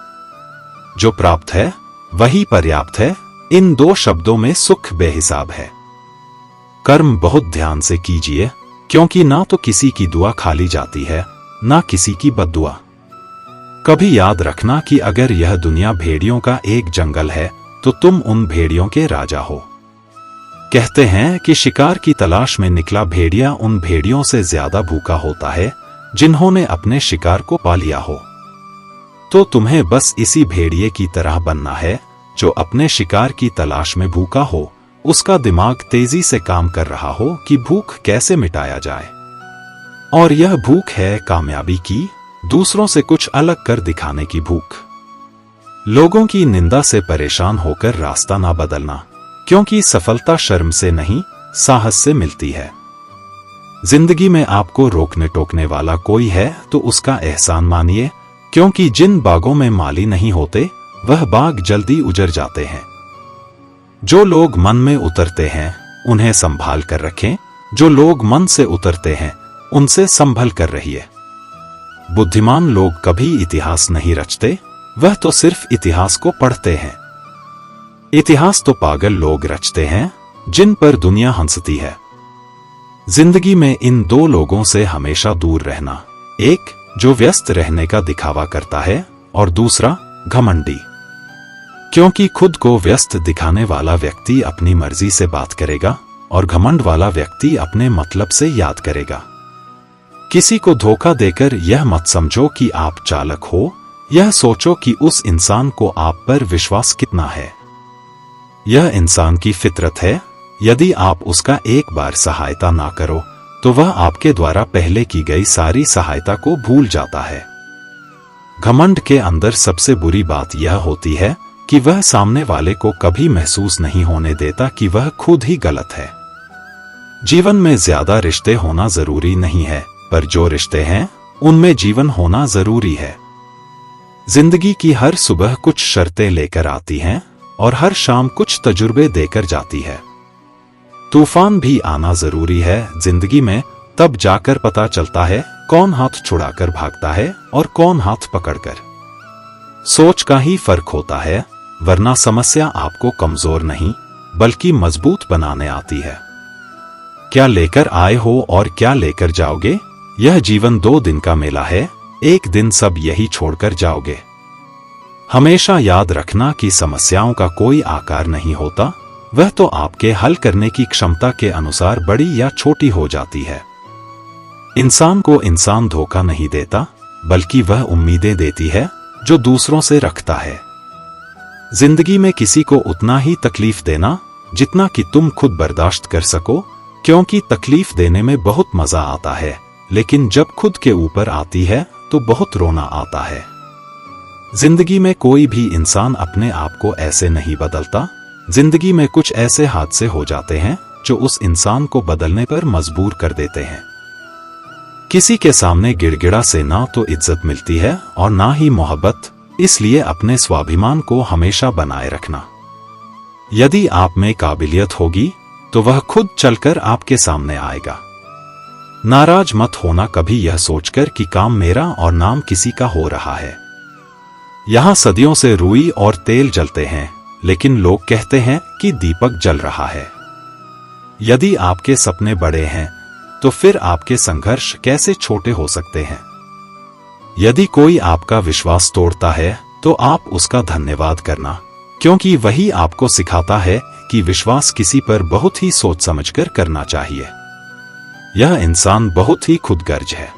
जो प्राप्त है वही पर्याप्त है। इन दो शब्दों में सुख बेहिसाब है। कर्म बहुत ध्यान से कीजिए, क्योंकि ना तो किसी की दुआ खाली जाती है, ना किसी की बद्दुआ। कभी याद रखना कि अगर यह दुनिया भेड़ियों का एक जंगल है तो तुम उन भेड़ियों के राजा हो। कहते हैं कि शिकार की तलाश में निकला भेड़िया उन भेड़ियों से ज्यादा भूखा होता है जिन्होंने अपने शिकार को पा लिया हो। तो तुम्हें बस इसी भेड़िए की तरह बनना है जो अपने शिकार की तलाश में भूखा हो, उसका दिमाग तेजी से काम कर रहा हो कि भूख कैसे मिटाया जाए। और यह भूख है कामयाबी की, दूसरों से कुछ अलग कर दिखाने की भूख। लोगों की निंदा से परेशान होकर रास्ता ना बदलना, क्योंकि सफलता शर्म से नहीं, साहस से मिलती है। जिंदगी में आपको रोकने टोकने वाला कोई है तो उसका एहसान मानिए, क्योंकि जिन बागों में माली नहीं होते वह बाग जल्दी उजड़ जाते हैं। जो लोग मन में उतरते हैं उन्हें संभाल कर रखें, जो लोग मन से उतरते हैं उनसे संभल कर रहिए। बुद्धिमान लोग कभी इतिहास नहीं रचते, वह तो सिर्फ इतिहास को पढ़ते हैं। इतिहास तो पागल लोग रचते हैं जिन पर दुनिया हंसती है। जिंदगी में इन दो लोगों से हमेशा दूर रहना, एक जो व्यस्त रहने का दिखावा करता है और दूसरा घमंडी। क्योंकि खुद को व्यस्त दिखाने वाला व्यक्ति अपनी मर्जी से बात करेगा और घमंड वाला व्यक्ति अपने मतलब से याद करेगा। किसी को धोखा देकर यह मत समझो कि आप चालाक हो, यह सोचो कि उस इंसान को आप पर विश्वास कितना है। यह इंसान की फितरत है, यदि आप उसका एक बार सहायता ना करो तो वह आपके द्वारा पहले की गई सारी सहायता को भूल जाता है। घमंड के अंदर सबसे बुरी बात यह होती है कि वह सामने वाले को कभी महसूस नहीं होने देता कि वह खुद ही गलत है। जीवन में ज्यादा रिश्ते होना जरूरी नहीं है, पर जो रिश्ते हैं उनमें जीवन होना जरूरी है। जिंदगी की हर सुबह कुछ शर्तें लेकर आती हैं और हर शाम कुछ तजुर्बे देकर जाती है। तूफान भी आना जरूरी है जिंदगी में, तब जाकर पता चलता है कौन हाथ छुड़ाकर भागता है और कौन हाथ पकड़कर। सोच का ही फर्क होता है, वरना समस्या आपको कमजोर नहीं बल्कि मजबूत बनाने आती है। क्या लेकर आए हो और क्या लेकर जाओगे, यह जीवन 2 दिन का मेला है, एक दिन सब यही छोड़कर जाओगे। हमेशा याद रखना कि समस्याओं का कोई आकार नहीं होता, वह तो आपके हल करने की क्षमता के अनुसार बड़ी या छोटी हो जाती है। इंसान को इंसान धोखा नहीं देता, बल्कि वह उम्मीदें देती है जो दूसरों से रखता है। जिंदगी में किसी को उतना ही तकलीफ देना जितना कि तुम खुद बर्दाश्त कर सको, क्योंकि तकलीफ देने में बहुत मजा आता है, लेकिन जब खुद के ऊपर आती है तो बहुत रोना आता है। जिंदगी में कोई भी इंसान अपने आप को ऐसे नहीं बदलता। जिंदगी में कुछ ऐसे हादसे हो जाते हैं जो उस इंसान को बदलने पर मजबूर कर देते हैं। किसी के सामने गिड़गिड़ा से ना तो इज्जत मिलती है और ना ही मोहब्बत, इसलिए अपने स्वाभिमान को हमेशा बनाए रखना। यदि आप में काबिलियत होगी तो वह खुद चलकर आपके सामने आएगा। नाराज मत होना कभी यह सोचकर कि काम मेरा और नाम किसी का हो रहा है। यहां सदियों से रुई और तेल जलते हैं, लेकिन लोग कहते हैं कि दीपक जल रहा है। यदि आपके सपने बड़े हैं तो फिर आपके संघर्ष कैसे छोटे हो सकते हैं। यदि कोई आपका विश्वास तोड़ता है तो आप उसका धन्यवाद करना, क्योंकि वही आपको सिखाता है कि विश्वास किसी पर बहुत ही सोच समझकर करना चाहिए। यह इंसान बहुत ही खुदगर्ज है।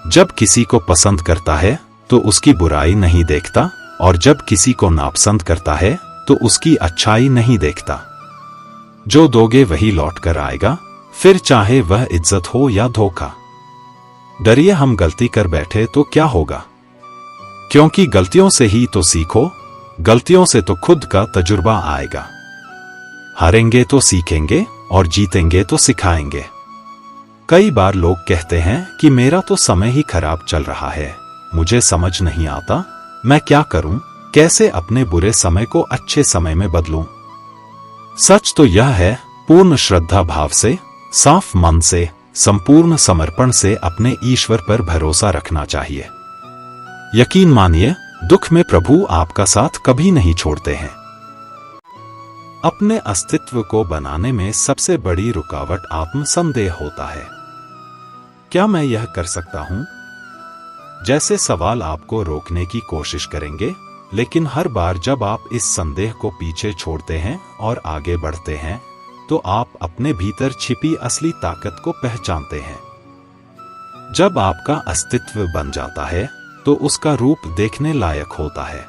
जब किसी को पसंद करता है तो उसकी बुराई नहीं देखता, और जब किसी को नापसंद करता है तो उसकी अच्छाई नहीं देखता। जो दोगे वही लौट कर आएगा, फिर चाहे वह इज्जत हो या धोखा। डरिए हम गलती कर बैठे तो क्या होगा, क्योंकि गलतियों से ही तो सीखो, गलतियों से तो खुद का तजुर्बा आएगा। हारेंगे तो सीखेंगे और जीतेंगे तो सिखाएंगे। कई बार लोग कहते हैं कि मेरा तो समय ही खराब चल रहा है, मुझे समझ नहीं आता मैं क्या करूं, कैसे अपने बुरे समय को अच्छे समय में बदलूं। सच तो यह है, पूर्ण श्रद्धा भाव से, साफ मन से, संपूर्ण समर्पण से अपने ईश्वर पर भरोसा रखना चाहिए। यकीन मानिए, दुख में प्रभु आपका साथ कभी नहीं छोड़ते हैं। अपने अस्तित्व को बनाने में सबसे बड़ी रुकावट आत्मसंदेह होता है। क्या मैं यह कर सकता हूं? जैसे सवाल आपको रोकने की कोशिश करेंगे, लेकिन हर बार जब आप इस संदेह को पीछे छोड़ते हैं और आगे बढ़ते हैं, तो आप अपने भीतर छिपी असली ताकत को पहचानते हैं। जब आपका अस्तित्व बन जाता है तो उसका रूप देखने लायक होता है।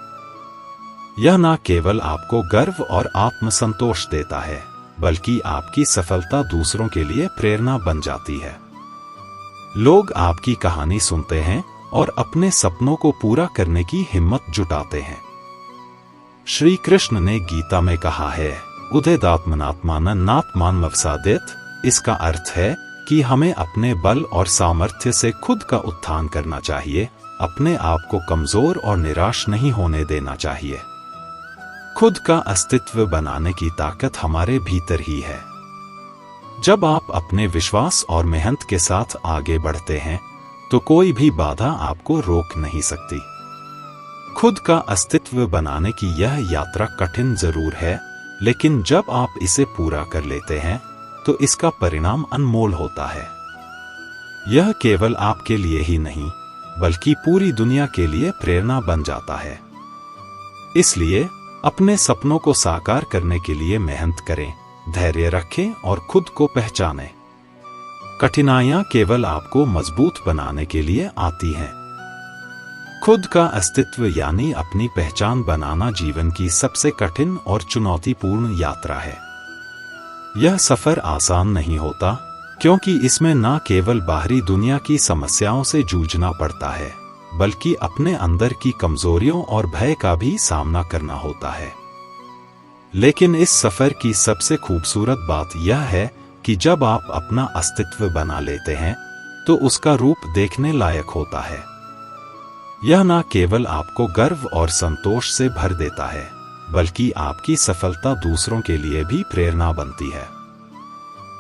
यह न केवल आपको गर्व और आत्मसंतोष देता है, बल्कि आपकी सफलता दूसरों के लिए प्रेरणा बन जाती है। लोग आपकी कहानी सुनते हैं और अपने सपनों को पूरा करने की हिम्मत जुटाते हैं। श्री कृष्ण ने गीता में कहा है, उदयदात्मनात्मान नात्मान मवसादेत। इसका अर्थ है कि हमें अपने बल और सामर्थ्य से खुद का उत्थान करना चाहिए, अपने आप को कमजोर और निराश नहीं होने देना चाहिए। खुद का अस्तित्व बनाने की ताकत हमारे भीतर ही है। जब आप अपने विश्वास और मेहनत के साथ आगे बढ़ते हैं तो कोई भी बाधा आपको रोक नहीं सकती। खुद का अस्तित्व बनाने की यह यात्रा कठिन जरूर है, लेकिन जब आप इसे पूरा कर लेते हैं तो इसका परिणाम अनमोल होता है। यह केवल आपके लिए ही नहीं, बल्कि पूरी दुनिया के लिए प्रेरणा बन जाता है। इसलिए अपने सपनों को साकार करने के लिए मेहनत करें, धैर्य रखें और खुद को पहचानें। कठिनाइयां केवल आपको मजबूत बनाने के लिए आती हैं। खुद का अस्तित्व यानी अपनी पहचान बनाना जीवन की सबसे कठिन और चुनौतीपूर्ण यात्रा है। यह सफर आसान नहीं होता, क्योंकि इसमें न केवल बाहरी दुनिया की समस्याओं से जूझना पड़ता है, बल्कि अपने अंदर की कमजोरियों और भय का भी सामना करना होता है। लेकिन इस सफर की सबसे खूबसूरत बात यह है कि जब आप अपना अस्तित्व बना लेते हैं तो उसका रूप देखने लायक होता है। यह न केवल आपको गर्व और संतोष से भर देता है, बल्कि आपकी सफलता दूसरों के लिए भी प्रेरणा बनती है।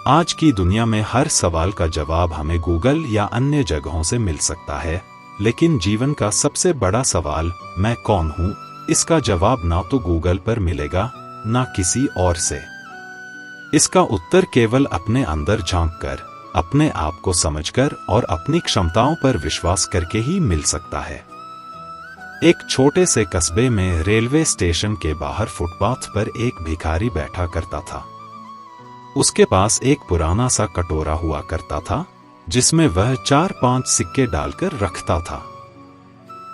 आज की दुनिया में हर सवाल का जवाब हमें गूगल या अन्य जगहों से मिल सकता है, लेकिन जीवन का सबसे बड़ा सवाल, मैं कौन हूं, इसका जवाब ना तो गूगल पर मिलेगा, ना किसी और से। इसका उत्तर केवल अपने अंदर झांककर, अपने आप को समझकर और अपनी क्षमताओं पर विश्वास करके ही मिल सकता है। एक छोटे से कस्बे में रेलवे स्टेशन के बाहर फुटपाथ पर एक भिखारी बैठा करता था। उसके पास एक पुराना सा कटोरा हुआ करता था, जिसमें वह 4-5 सिक्के डालकर रखता था।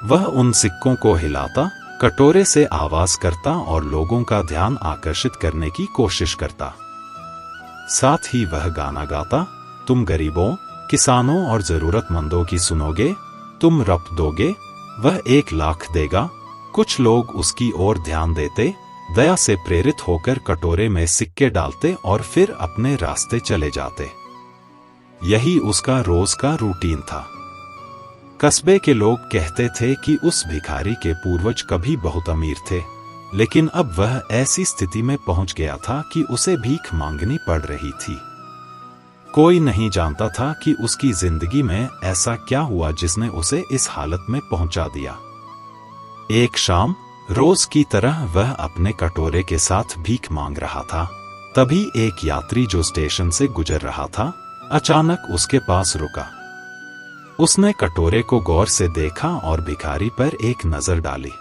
वह उन सिक्कों को हिलाता, कटोरे से आवाज करता और लोगों का ध्यान आकर्षित करने की कोशिश करता। साथ ही वह गाना गाता, तुम गरीबों, किसानों और जरूरतमंदों की सुनोगे, तुम रप दोगे, वह 1 लाख देगा। कुछ लोग उसकी ओर ध्यान देते, दया से प्रेरित होकर कटोरे में सिक्के डालते और फिर अपने रास्ते चले जाते। यही उसका रोज का रूटीन था। कस्बे के लोग कहते थे कि उस भिखारी के पूर्वज कभी बहुत अमीर थे, लेकिन अब वह ऐसी स्थिति में पहुंच गया था कि उसे भीख मांगनी पड़ रही थी। कोई नहीं जानता था कि उसकी जिंदगी में ऐसा क्या हुआ जिसने उसे इस हालत में पहुंचा दिया। एक शाम, रोज की तरह वह अपने कटोरे के साथ भीख मांग रहा था। तभी एक यात्री जो स्टेशन से गुजर रहा था, अचानक उसके पास रुका। उसने कटोरे को गौर से देखा और भिखारी पर एक नजर डाली।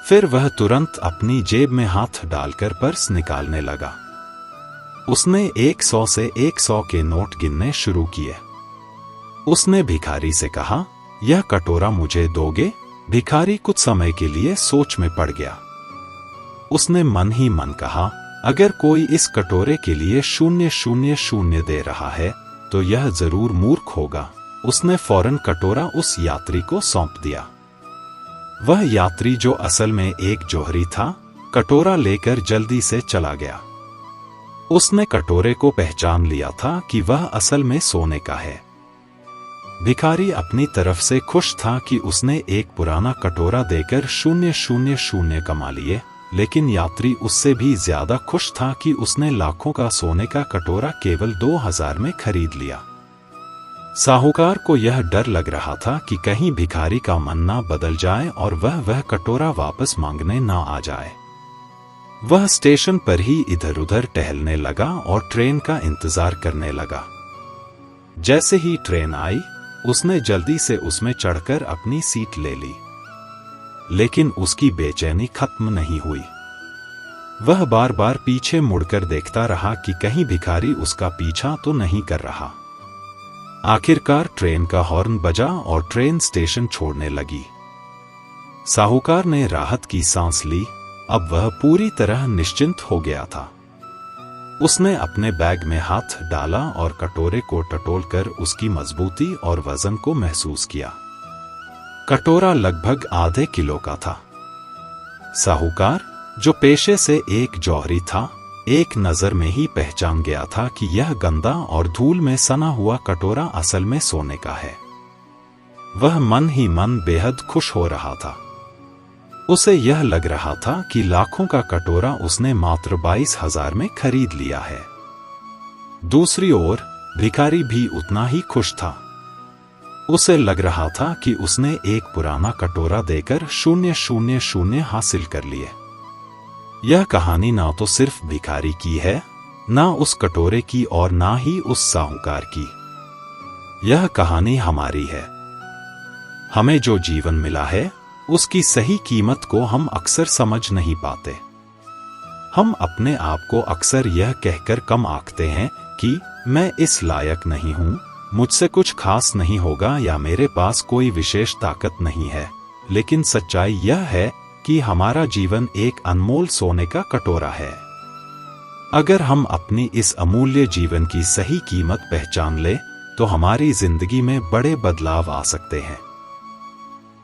फिर वह तुरंत अपनी जेब में हाथ डालकर पर्स निकालने लगा। उसने 100 से 100 के नोट गिनने शुरू किए। उसने भिखारी से कहा, यह कटोरा मुझे दोगे? भिखारी कुछ समय के लिए सोच में पड़ गया। उसने मन ही मन कहा, अगर कोई इस कटोरे के लिए 000 दे रहा है तो यह जरूर मूर्ख होगा। उसने फौरन कटोरा उस यात्री को सौंप दिया। वह यात्री, जो असल में एक जोहरी था, कटोरा लेकर जल्दी से चला गया। उसने कटोरे को पहचान लिया था कि वह असल में सोने का है। भिखारी अपनी तरफ से खुश था कि उसने एक पुराना कटोरा देकर 000 कमा लिए, लेकिन यात्री उससे भी ज्यादा खुश था कि उसने लाखों का सोने का कटोरा केवल 2000 में खरीद लिया। साहूकार को यह डर लग रहा था कि कहीं भिखारी का मन ना बदल जाए और वह कटोरा वापस मांगने ना आ जाए। वह स्टेशन पर ही इधर उधर टहलने लगा और ट्रेन का इंतजार करने लगा। जैसे ही ट्रेन आई, उसने जल्दी से उसमें चढ़कर अपनी सीट ले ली, लेकिन उसकी बेचैनी खत्म नहीं हुई। वह बार बार पीछे मुड़कर देखता रहा कि कहीं भिखारी उसका पीछा तो नहीं कर रहा। आखिरकार ट्रेन का हॉर्न बजा और ट्रेन स्टेशन छोड़ने लगी। साहूकार ने राहत की सांस ली। अब वह पूरी तरह निश्चिंत हो गया था। उसने अपने बैग में हाथ डाला और कटोरे को टटोलकर उसकी मजबूती और वजन को महसूस किया। कटोरा लगभग आधे किलो का था। साहूकार, जो पेशे से एक जौहरी था, एक नजर में ही पहचान गया था कि यह गंदा और धूल में सना हुआ कटोरा असल में सोने का है। वह मन ही मन बेहद खुश हो रहा था। उसे यह लग रहा था कि लाखों का कटोरा उसने मात्र 22,000 में खरीद लिया है। दूसरी ओर भिखारी भी उतना ही खुश था। उसे लग रहा था कि उसने एक पुराना कटोरा देकर 000 हासिल कर लिए। यह कहानी ना तो सिर्फ भिखारी की है, ना उस कटोरे की और ना ही उस साहूकार की। यह कहानी हमारी है। हमें जो जीवन मिला है, उसकी सही कीमत को हम अक्सर समझ नहीं पाते। हम अपने आप को अक्सर यह कहकर कम आंकते हैं कि मैं इस लायक नहीं हूं, मुझसे कुछ खास नहीं होगा या मेरे पास कोई विशेष ताकत नहीं है। लेकिन सच्चाई यह है कि हमारा जीवन एक अनमोल सोने का कटोरा है। अगर हम अपनी इस अमूल्य जीवन की सही कीमत पहचान ले, तो हमारी जिंदगी में बड़े बदलाव आ सकते हैं।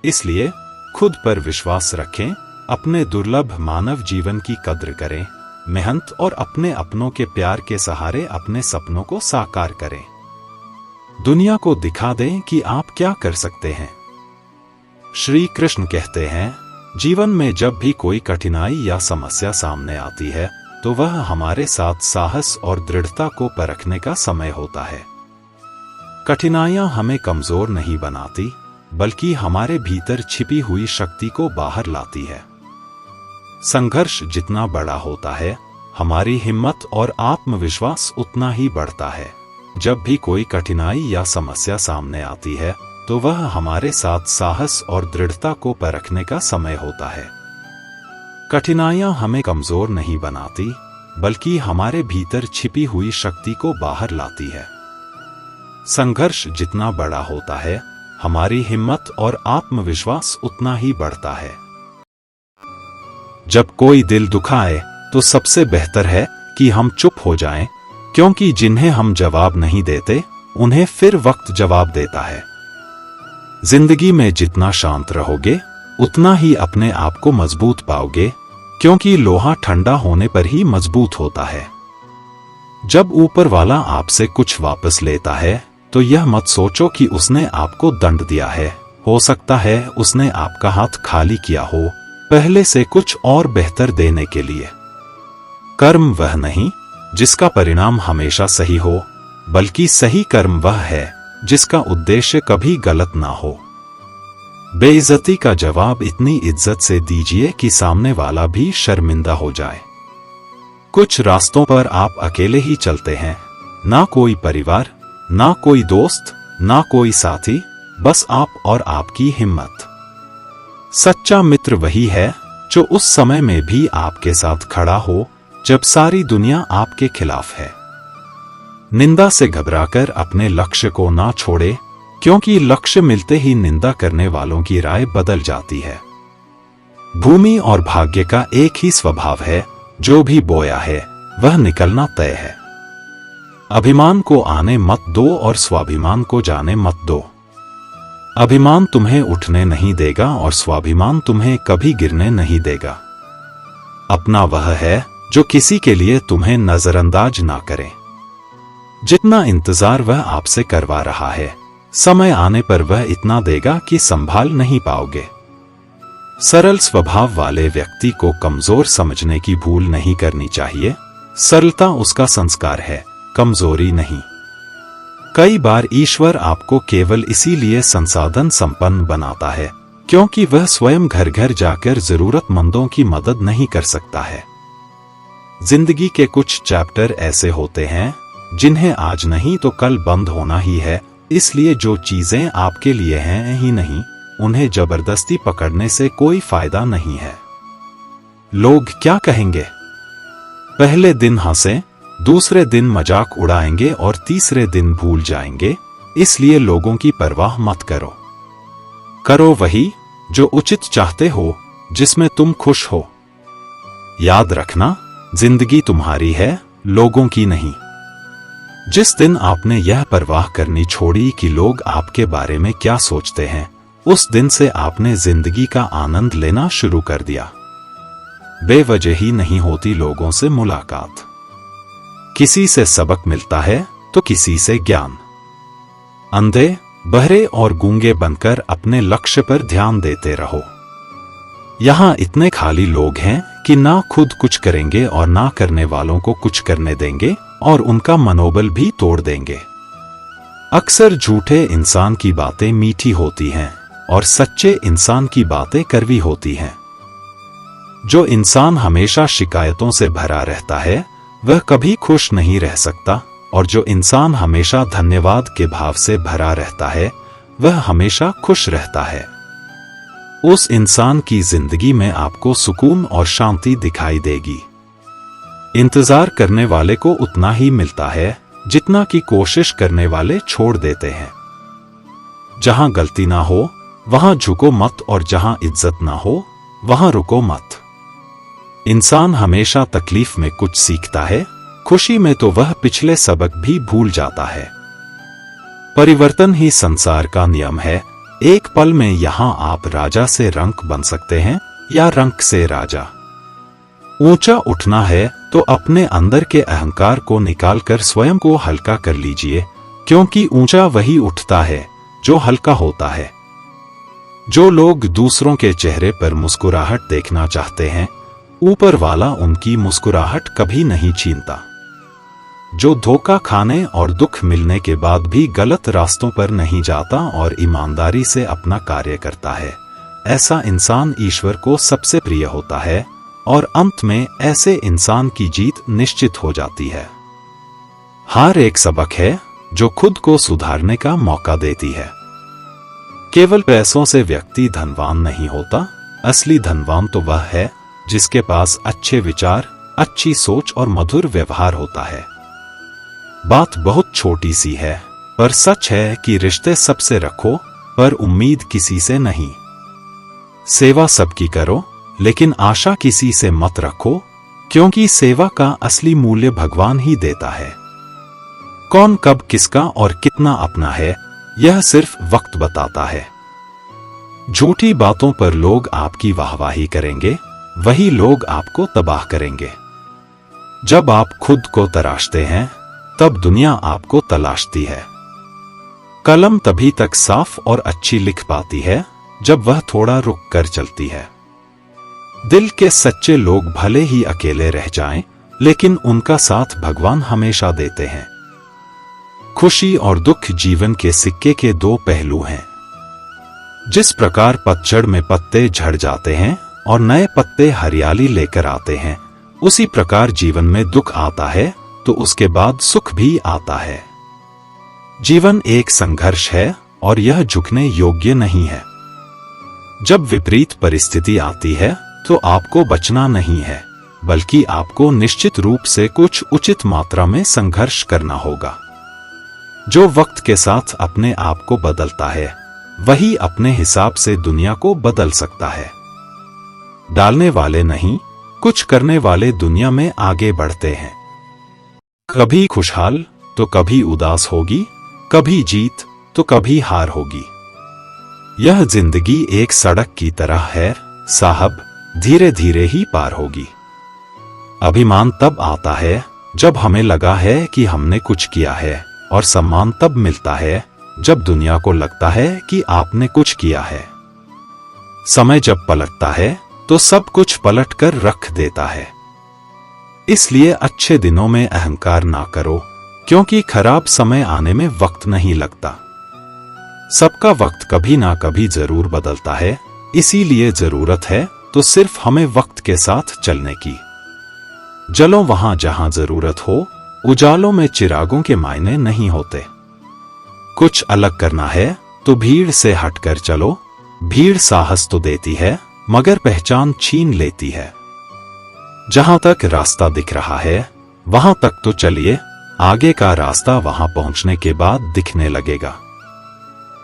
इसलिए खुद पर विश्वास रखें, अपने दुर्लभ मानव जीवन की कद्र करें, मेहनत और अपने अपनों के प्यार के सहारे अपने सपनों को साकार करें। दुनिया को दिखा दें कि आप क्या कर सकते हैं। श्री कृष्ण कहते हैं, जीवन में जब भी कोई कठिनाई या समस्या सामने आती है तो वह हमारे साथ साहस और दृढ़ता को परखने का समय होता है। कठिनाइयां हमें कमजोर नहीं बनाती, बल्कि हमारे भीतर छिपी हुई शक्ति को बाहर लाती है। संघर्ष जितना बड़ा होता है, हमारी हिम्मत और आत्मविश्वास उतना ही बढ़ता है। जब भी कोई कठिनाई या समस्या सामने आती है तो वह हमारे साथ साहस और दृढ़ता को परखने का समय होता है। कठिनाइयां हमें कमजोर नहीं बनाती, बल्कि हमारे भीतर छिपी हुई शक्ति को बाहर लाती है। संघर्ष जितना बड़ा होता है, हमारी हिम्मत और आत्मविश्वास उतना ही बढ़ता है। जब कोई दिल दुखाए तो सबसे बेहतर है कि हम चुप हो जाएं, क्योंकि जिन्हें हम जवाब नहीं देते उन्हें फिर वक्त जवाब देता है। जिंदगी में जितना शांत रहोगे उतना ही अपने आप को मजबूत पाओगे, क्योंकि लोहा ठंडा होने पर ही मजबूत होता है। जब ऊपर वाला आपसे कुछ वापस लेता है तो यह मत सोचो कि उसने आपको दंड दिया है। हो सकता है उसने आपका हाथ खाली किया हो, पहले से कुछ और बेहतर देने के लिए। कर्म वह नहीं जिसका परिणाम हमेशा सही हो, बल्कि सही कर्म वह है जिसका उद्देश्य कभी गलत ना हो। बेइज्जती का जवाब इतनी इज्जत से दीजिए कि सामने वाला भी शर्मिंदा हो जाए। कुछ रास्तों पर आप अकेले ही चलते हैं, ना कोई परिवार, ना कोई दोस्त, ना कोई साथी, बस आप और आपकी हिम्मत। सच्चा मित्र वही है जो उस समय में भी आपके साथ खड़ा हो जब सारी दुनिया आपके खिलाफ है। निंदा से घबराकर अपने लक्ष्य को ना छोड़े, क्योंकि लक्ष्य मिलते ही निंदा करने वालों की राय बदल जाती है। भूमि और भाग्य का एक ही स्वभाव है, जो भी बोया है वह निकलना तय है। अभिमान को आने मत दो और स्वाभिमान को जाने मत दो। अभिमान तुम्हें उठने नहीं देगा और स्वाभिमान तुम्हें कभी गिरने नहीं देगा। अपना वह है जो किसी के लिए तुम्हें नजरअंदाज ना करे। जितना इंतजार वह आपसे करवा रहा है, समय आने पर वह इतना देगा कि संभाल नहीं पाओगे। सरल स्वभाव वाले व्यक्ति को कमजोर समझने की भूल नहीं करनी चाहिए। सरलता उसका संस्कार है, कमजोरी नहीं। कई बार ईश्वर आपको केवल इसीलिए संसाधन संपन्न बनाता है क्योंकि वह स्वयं घर घर जाकर जरूरतमंदों की मदद नहीं कर सकता है। जिंदगी के कुछ चैप्टर ऐसे होते हैं जिन्हें आज नहीं तो कल बंद होना ही है, इसलिए जो चीजें आपके लिए हैं ही नहीं, उन्हें जबरदस्ती पकड़ने से कोई फायदा नहीं है। लोग क्या कहेंगे? पहले दिन हंसे, दूसरे दिन मजाक उड़ाएंगे और तीसरे दिन भूल जाएंगे, इसलिए लोगों की परवाह मत करो। करो वही जो उचित चाहते हो, जिसमें तुम खुश हो। याद रखना, जिंदगी तुम्हारी है, लोगों की नहीं। जिस दिन आपने यह परवाह करनी छोड़ी कि लोग आपके बारे में क्या सोचते हैं, उस दिन से आपने जिंदगी का आनंद लेना शुरू कर दिया। बेवजह ही नहीं होती लोगों से मुलाकात। किसी से सबक मिलता है तो किसी से ज्ञान। अंधे, बहरे और गूंगे बनकर अपने लक्ष्य पर ध्यान देते रहो। यहां इतने खाली लोग हैं कि ना खुद कुछ करेंगे और ना करने वालों को कुछ करने देंगे और उनका मनोबल भी तोड़ देंगे। अक्सर झूठे इंसान की बातें मीठी होती हैं और सच्चे इंसान की बातें कड़वी होती हैं। जो इंसान हमेशा शिकायतों से भरा रहता है वह कभी खुश नहीं रह सकता, और जो इंसान हमेशा धन्यवाद के भाव से भरा रहता है वह हमेशा खुश रहता है। उस इंसान की जिंदगी में आपको सुकून और शांति दिखाई देगी। इंतजार करने वाले को उतना ही मिलता है जितना कि कोशिश करने वाले छोड़ देते हैं। जहां गलती ना हो वहां झुको मत, और जहां इज्जत ना हो वहां रुको मत। इंसान हमेशा तकलीफ में कुछ सीखता है, खुशी में तो वह पिछले सबक भी भूल जाता है। परिवर्तन ही संसार का नियम है। एक पल में यहां आप राजा से रंक बन सकते हैं या रंक से राजा। ऊंचा उठना है तो अपने अंदर के अहंकार को निकालकर स्वयं को हल्का कर लीजिए, क्योंकि ऊंचा वही उठता है जो हल्का होता है। जो लोग दूसरों के चेहरे पर मुस्कुराहट देखना चाहते हैं, ऊपर वाला उनकी मुस्कुराहट कभी नहीं छीनता। जो धोखा खाने और दुख मिलने के बाद भी गलत रास्तों पर नहीं जाता और ईमानदारी से अपना कार्य करता है, ऐसा इंसान ईश्वर को सबसे प्रिय होता है और अंत में ऐसे इंसान की जीत निश्चित हो जाती है। हार एक सबक है जो खुद को सुधारने का मौका देती है। केवल पैसों से व्यक्ति धनवान नहीं होता, असली धनवान तो वह है जिसके पास अच्छे विचार, अच्छी सोच और मधुर व्यवहार होता है। बात बहुत छोटी सी है, पर सच है कि रिश्ते सबसे रखो, पर उम्मीद किसी से नहीं। सेवा सबकी करो, लेकिन आशा किसी से मत रखो, क्योंकि सेवा का असली मूल्य भगवान ही देता है। कौन कब किसका और कितना अपना है, यह सिर्फ वक्त बताता है। झूठी बातों पर लोग आपकी वाहवाही करेंगे, वही लोग आपको तबाह करेंगे। जब आप खुद को तराशते हैं, तब दुनिया आपको तलाशती है। कलम तभी तक साफ और अच्छी लिख पाती है जब वह थोड़ा रुक कर चलती है। दिल के सच्चे लोग भले ही अकेले रह जाएं, लेकिन उनका साथ भगवान हमेशा देते हैं। खुशी और दुख जीवन के सिक्के के दो पहलू हैं। जिस प्रकार पतझड़ में पत्ते झड़ जाते हैं और नए पत्ते हरियाली लेकर आते हैं, उसी प्रकार जीवन में दुख आता है तो उसके बाद सुख भी आता है। जीवन एक संघर्ष है और यह झुकने योग्य नहीं है। जब विपरीत परिस्थिति आती है तो आपको बचना नहीं है, बल्कि आपको निश्चित रूप से कुछ उचित मात्रा में संघर्ष करना होगा। जो वक्त के साथ अपने आप को बदलता है, वही अपने हिसाब से दुनिया को बदल सकता है। डालने वाले नहीं, कुछ करने वाले दुनिया में आगे बढ़ते हैं। कभी खुशहाल तो कभी उदास होगी, कभी जीत तो कभी हार होगी। यह जिंदगी एक सड़क की तरह है साहब, धीरे धीरे ही पार होगी। अभिमान तब आता है जब हमें लगा है कि हमने कुछ किया है, और सम्मान तब मिलता है जब दुनिया को लगता है कि आपने कुछ किया है। समय जब पलटता है तो सब कुछ पलट कर रख देता है। इसलिए अच्छे दिनों में अहंकार ना करो, क्योंकि खराब समय आने में वक्त नहीं लगता। सबका वक्त कभी ना कभी जरूर बदलता है, इसीलिए जरूरत है तो सिर्फ हमें वक्त के साथ चलने की। जलो वहां जहां जरूरत हो, उजालों में चिरागों के मायने नहीं होते। कुछ अलग करना है तो भीड़ से हटकर चलो। भीड़ साहस तो देती है, मगर पहचान छीन लेती है। जहां तक रास्ता दिख रहा है, वहां तक तो चलिए, आगे का रास्ता वहां पहुंचने के बाद दिखने लगेगा।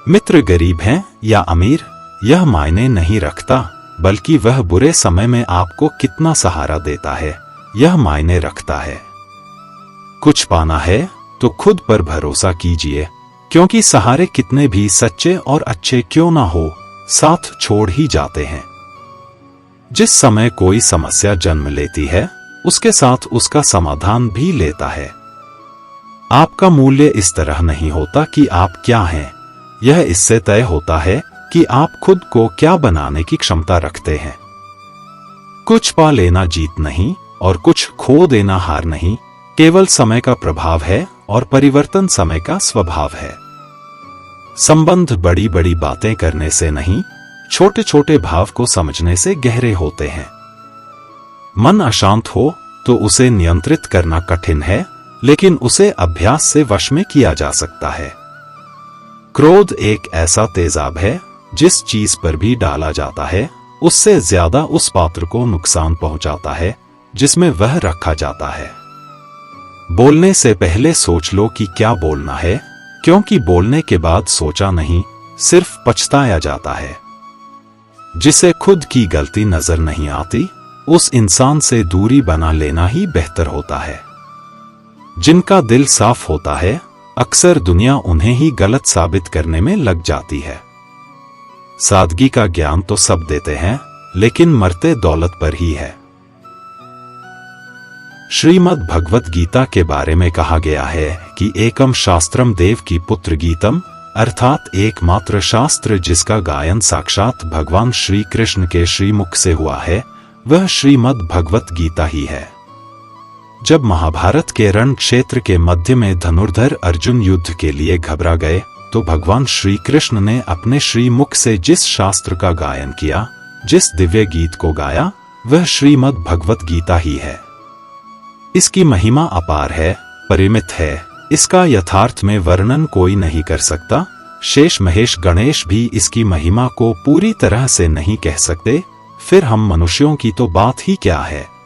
मित्र गरीब हैं या अमीर, यह मायने नहीं रखता, बल्कि वह बुरे समय में आपको कितना सहारा देता है, यह मायने रखता है। कुछ पाना है तो खुद पर भरोसा कीजिए, क्योंकि सहारे कितने भी सच्चे और अच्छे क्यों ना हो, साथ छोड़ ही जाते हैं। जिस समय कोई समस्या जन्म लेती है, उसके साथ उसका समाधान भी लेता है। आपका मूल्य इस तरह नहीं होता कि आप क्या हैं, यह इससे तय होता है कि आप खुद को क्या बनाने की क्षमता रखते हैं। कुछ पा लेना जीत नहीं और कुछ खो देना हार नहीं, केवल समय का प्रभाव है और परिवर्तन समय का स्वभाव है। संबंध बड़ी बड़ी बातें करने से नहीं, छोटे छोटे भाव को समझने से गहरे होते हैं। मन अशांत हो तो उसे नियंत्रित करना कठिन है, लेकिन उसे अभ्यास से वश में किया जा सकता है। क्रोध एक ऐसा तेजाब है, जिस चीज पर भी डाला जाता है, उससे ज्यादा उस पात्र को नुकसान पहुंचाता है जिसमें वह रखा जाता है। बोलने से पहले सोच लो कि क्या बोलना है, क्योंकि बोलने के बाद सोचा नहीं, सिर्फ पछताया जाता है। जिसे खुद की गलती नजर नहीं आती, उस इंसान से दूरी बना लेना ही बेहतर होता है। जिनका दिल साफ होता है, अक्सर दुनिया उन्हें ही गलत साबित करने में लग जाती है। सादगी का ज्ञान तो सब देते हैं, लेकिन मरते दौलत पर ही है। श्रीमद् भगवत गीता के बारे में कहा गया है कि एकम शास्त्रम देव की पुत्र गीतम अर्थात एकमात्र शास्त्र जिसका गायन साक्षात भगवान श्री कृष्ण के श्रीमुख से हुआ है, वह श्रीमद् भगवत गीता ही है। जब महाभारत के रण क्षेत्र के मध्य में धनुर्धर अर्जुन युद्ध के लिए घबरा गए, तो भगवान श्री कृष्ण ने अपने श्रीमुख से जिस शास्त्र का गायन किया, जिस दिव्य गीत को गाया, वह श्रीमद् भगवत गीता ही है। इसकी महिमा अपार है, परिमित है, इसका यथार्थ में वर्णन कोई नहीं कर सकता। शेष महेश गणेश भी इसकी महिमा को पूरी तरह से नहीं कह सकते, फिर हम मनुष्यों की तो बात ही क्या है।